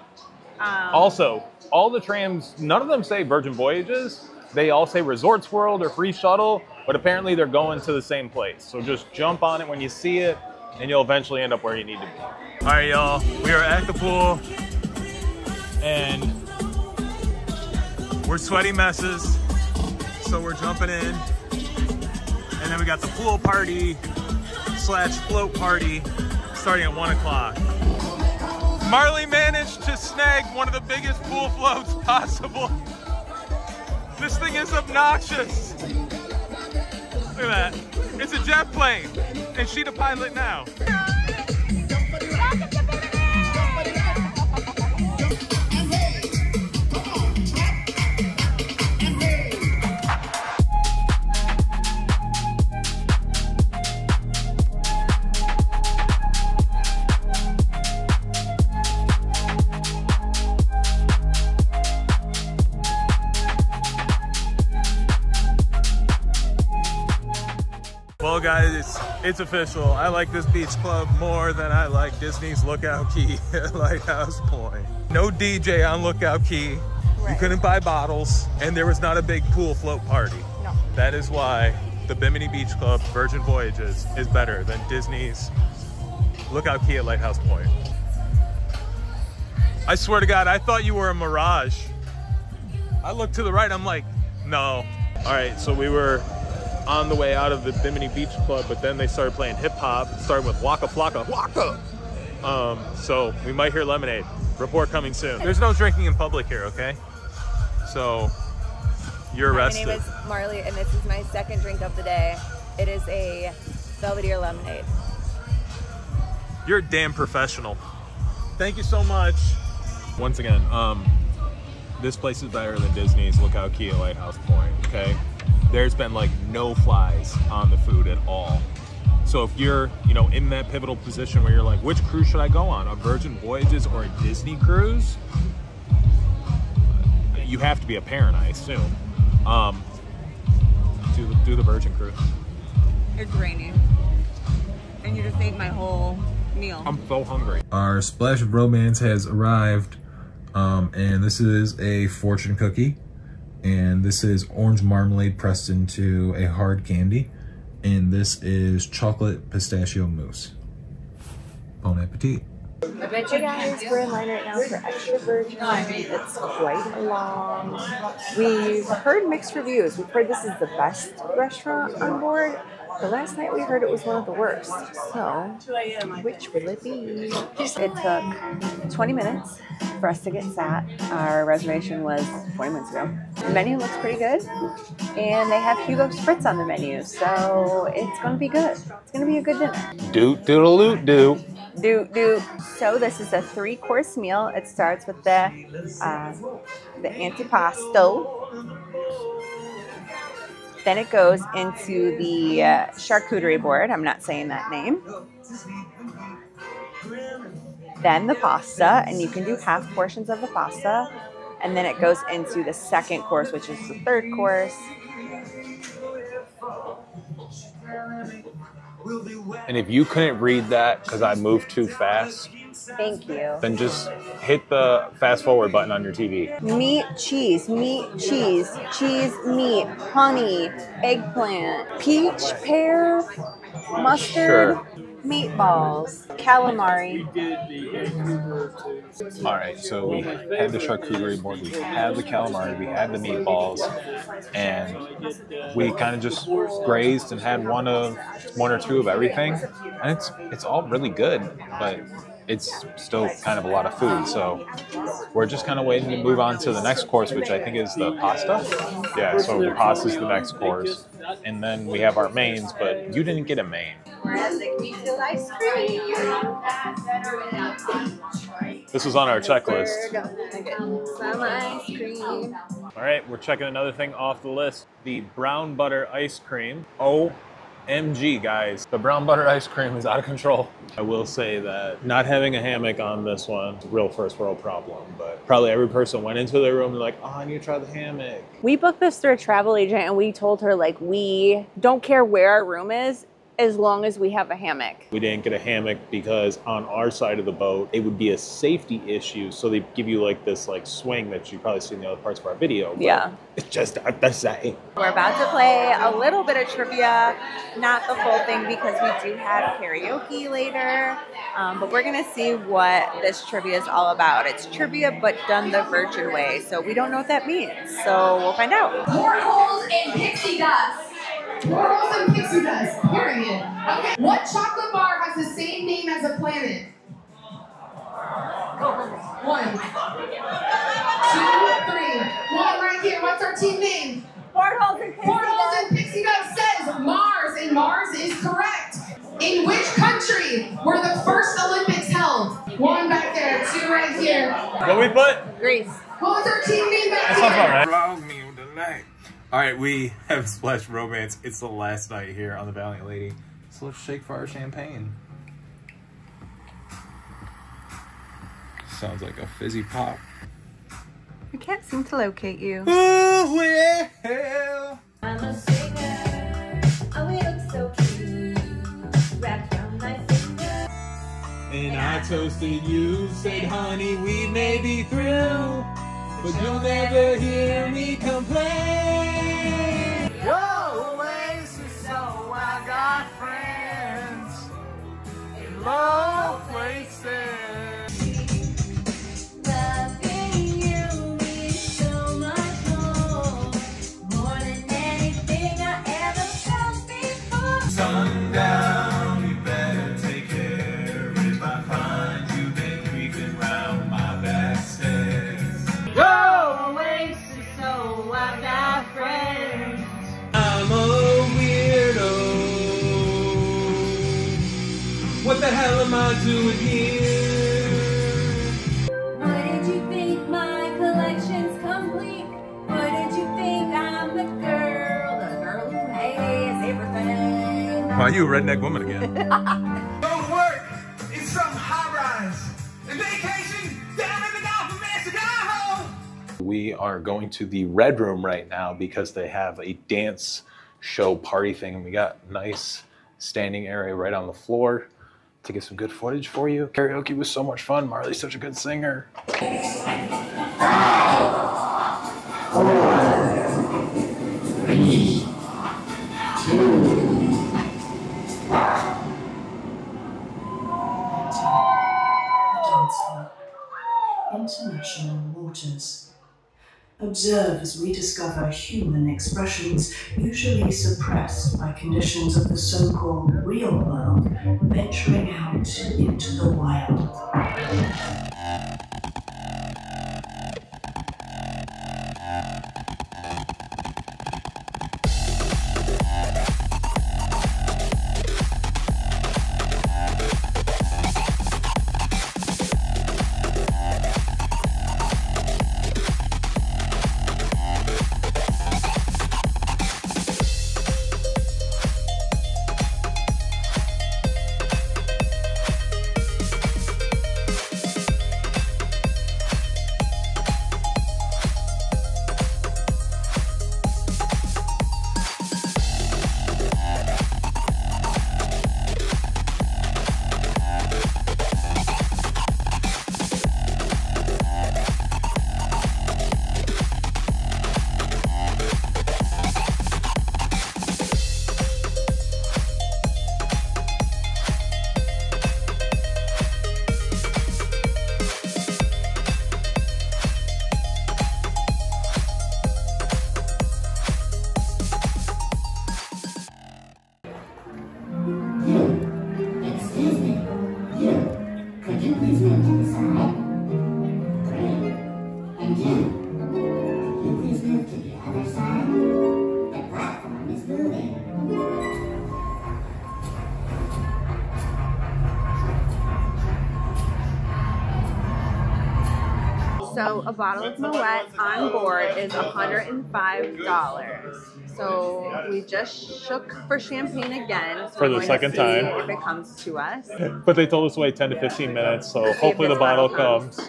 Also, all the trams, none of them say Virgin Voyages. They all say Resorts World or Free Shuttle, but apparently they're going to the same place. So just jump on it when you see it, and you'll eventually end up where you need to be. All right, y'all, we are at the pool, and we're sweaty messes, so we're jumping in, And then we got the pool party slash float party starting at 1 o'clock. Marley managed to snag one of the biggest pool floats possible. This thing is obnoxious. Look at that. It's a jet plane, and she's the pilot now. Well guys, it's official. I like this beach club more than I like Disney's Lookout Key at Lighthouse Point. No DJ on Lookout Key. Right. You couldn't buy bottles, and there was not a big pool float party. No. That is why the Bimini Beach Club Virgin Voyages is better than Disney's Lookout Key at Lighthouse Point. I swear to God, I thought you were a mirage. I looked to the right, I'm like, no. All right, so we were on the way out of the Bimini Beach Club, but then they started playing hip hop, starting with Waka Flocka, Waka. So we might hear Lemonade. Report coming soon. There's no drinking in public here, okay? So you're arrested. My name is Marley, and this is my second drink of the day. It is a Belvedere lemonade. You're a damn professional. Thank you so much. Once again, this place is better than Disney's Lookout Key at Lighthouse Point, okay? There's been like no flies on the food at all. So if you're, you know, in that pivotal position where you're like, which cruise should I go on? A Virgin Voyages or a Disney cruise? You have to be a parent, I assume. Do the Virgin cruise. It's raining. And you just ate my whole meal. I'm so hungry. Our splash of romance has arrived. And this is a fortune cookie. And this is orange marmalade pressed into a hard candy. And this is chocolate pistachio mousse. Bon appetit. Hey guys, we're in line right now for extra virgin. It's quite long. We've heard mixed reviews. We've heard this is the best restaurant on board. But last night we heard it was one of the worst. So, which will it be? It took 20 minutes for us to get sat. Our reservation was 20 minutes ago. The menu looks pretty good. And they have Hugo Spritz on the menu. So, it's going to be good. It's going to be a good dinner. Doot-doodle-doot-doo. Do. So this is a 3-course meal. It starts with the antipasto. Then it goes into the charcuterie board. I'm not saying that name. Then the pasta, and you can do half portions of the pasta. And then it goes into the second course, which is the 3rd course. And if you couldn't read that because I moved too fast, thank you. Then just hit the fast forward button on your TV. Meat, cheese, meat, honey, eggplant, peach, pear, mustard, meatballs, calamari. All right, so we had the charcuterie board, we had the calamari, we had the meatballs, and we kind of just grazed and had one or two of everything, and it's all really good, but it's still kind of a lot of food, so we're just kind of waiting to move on to the next course, which I think is the pasta. Yeah, so the pasta is the next course, and then we have our mains, but you didn't get a main. Ice cream. This was on our checklist. Some ice cream. All right, we're checking another thing off the list. The brown butter ice cream. OMG, guys. The brown butter ice cream is out of control. I will say that not having a hammock on this one is a real first world problem, but probably every person went into their room and like, oh, I need to try the hammock. We booked this through a travel agent, and we told her, like, we don't care where our room is as long as we have a hammock. We didn't get a hammock because on our side of the boat, it would be a safety issue. So they give you like this like swing that you probably see in the other parts of our video. Yeah. It's just not the same. We're about to play a little bit of trivia, not the full thing because we do have karaoke later. But we're gonna see what this trivia is all about. It's trivia, but done the Virgin way. So we don't know what that means. So we'll find out. Portholes and pixie dust. Morals and pixie dust, period. Okay. What chocolate bar has the same name as a planet? 1, 2, 3. One right here. What's our team name? Portholes and Pixie Portholes and Pixie Dust says Mars, and Mars is correct. In which country were the first Olympics held? 1 back there, 2 right here. What we put? Greece. What was our team name back That here? sounds about right. All right, we have splashed romance. It's the last night here on the Valiant Lady. So let's shake for our champagne. Sounds like a fizzy pop. I can't seem to locate you. Oh, well. I'm a singer, oh we look so cute, wrapped around my finger. And I toasted you, said honey, we may be through, but you'll never hear me complain. Whoa, oasis, so I got friends in low places. Sundown, you better take care if I find you been creeping round my back stairs. Go oasis, so I've got friends. I'm a weirdo. What the hell am I doing here? What did you think my collection's complete? What did you think I'm the girl who has everything? Why are you a redneck woman again? Go to work in some high rise. And vacation down in the Gulf of Mexico. We are going to the Red Room right now because they have a dance show party thing. And we got a nice standing area right on the floor to get some good footage for you. Karaoke was so much fun. Marley's such a good singer. 3, 2. International waters. Observe as we discover human expressions usually suppressed by conditions of the so-called real world, venturing out into the wild. So a bottle of Moet on board is $105. So we just shook for champagne again. So For the we're going second to see time. if it comes to us. But they told us to wait 10 to 15 minutes, so hopefully the bottle comes.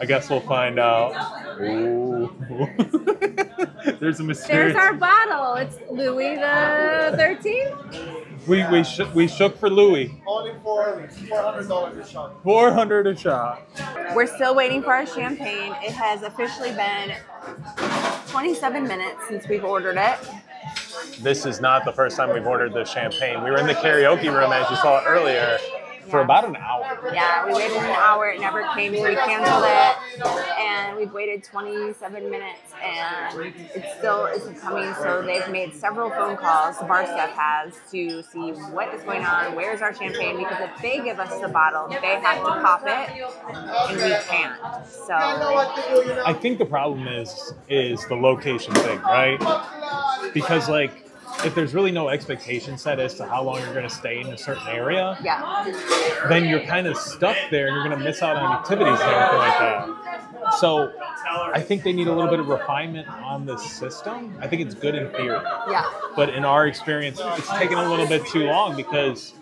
I guess we'll find out. Ooh. There's a mysterious... There's our bottle. It's Louis the 13th. We shook for Louis. Only for $400 a shot. 400 a shot. We're still waiting for our champagne. It has officially been 27 minutes since we've ordered it. This is not the first time we've ordered the champagne. We were in the karaoke room, as you saw earlier, for about an hour. Yeah, we waited an hour. It never came, so we canceled it. And we've waited 27 minutes, and it still isn't coming. So they've made several phone calls, the bar staff has, to see what is going on, where's our champagne, because if they give us the bottle, they have to pop it, and we can't. So I think the problem is the location thing, right? Because like, if there's really no expectation set as to how long you're going to stay in a certain area, then you're kind of stuck there and you're going to miss out on activities and everything like that. So I think they need a little bit of refinement on the system. I think it's good in theory. Yeah. But in our experience, it's taken a little bit too long because,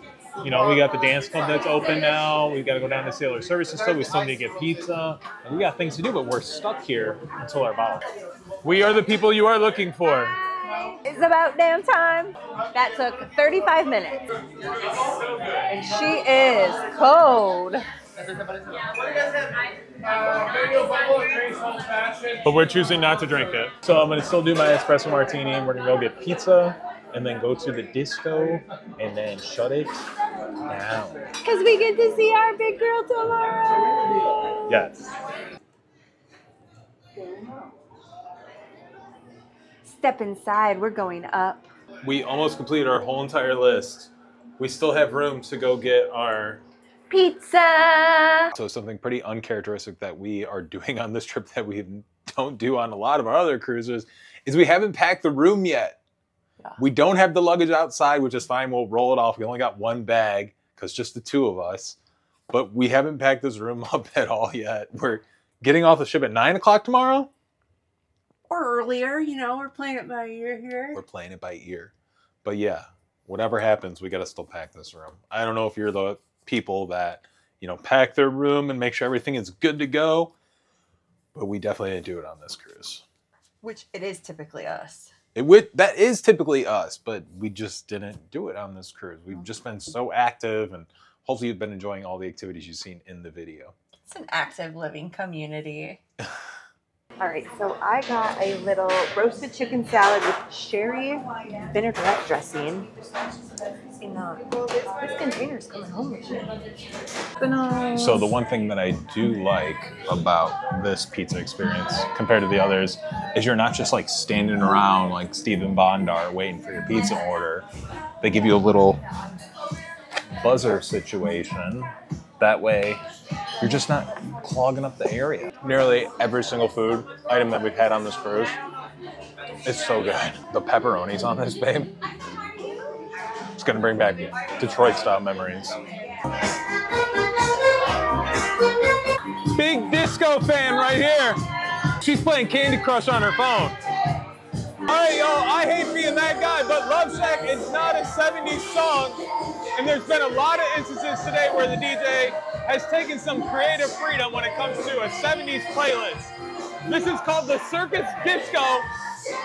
you know, we got the dance club that's open now. We've got to go down to Sailor Services still. We still need to get pizza. And we got things to do, but we're stuck here until our bottle. We are the people you are looking for. It's about damn time. That took 35 minutes. And she is cold. But we're choosing not to drink it. So I'm going to still do my espresso martini. We're going to go get pizza and then go to the disco and then shut it down. Because we get to see our big girl tomorrow. Yes. Step inside, we're going up. We almost completed our whole entire list. We still have room to go get our pizza. So something pretty uncharacteristic that we are doing on this trip that we don't do on a lot of our other cruises is we haven't packed the room yet. Yeah. We don't have the luggage outside, which is fine. We'll roll it off. We only got one bag because just the two of us. But we haven't packed this room up at all yet. We're getting off the ship at 9 o'clock tomorrow. Or earlier, you know, we're playing it by ear here. We're playing it by ear. But yeah, whatever happens, we got to still pack this room. I don't know if you're the people that, you know, pack their room and make sure everything is good to go, but we definitely didn't do it on this cruise. Which it is typically us. That is typically us, but we just didn't do it on this cruise. We've just been so active, and hopefully you've been enjoying all the activities you've seen in the video. It's an active living community. All right, so I got a little roasted chicken salad with sherry vinaigrette dressing. Well, this container's coming home with me. So the one thing that I do like about this pizza experience compared to the others is you're not just like standing around like Stephen Bondar waiting for your pizza order. They give you a little buzzer situation. That way, you're just not clogging up the area. Nearly every single food item that we've had on this cruise is so good. The pepperonis on this, babe, it's gonna bring back Detroit-style memories. Big disco fan right here. She's playing Candy Crush on her phone. All right, y'all, I hate being that guy, but Love Shack is not a 70s song. And there's been a lot of instances today where the DJ has taken some creative freedom when it comes to a 70s playlist. This is called the Circus Disco,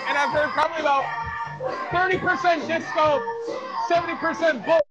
and I've heard probably about 30% disco, 70% bull.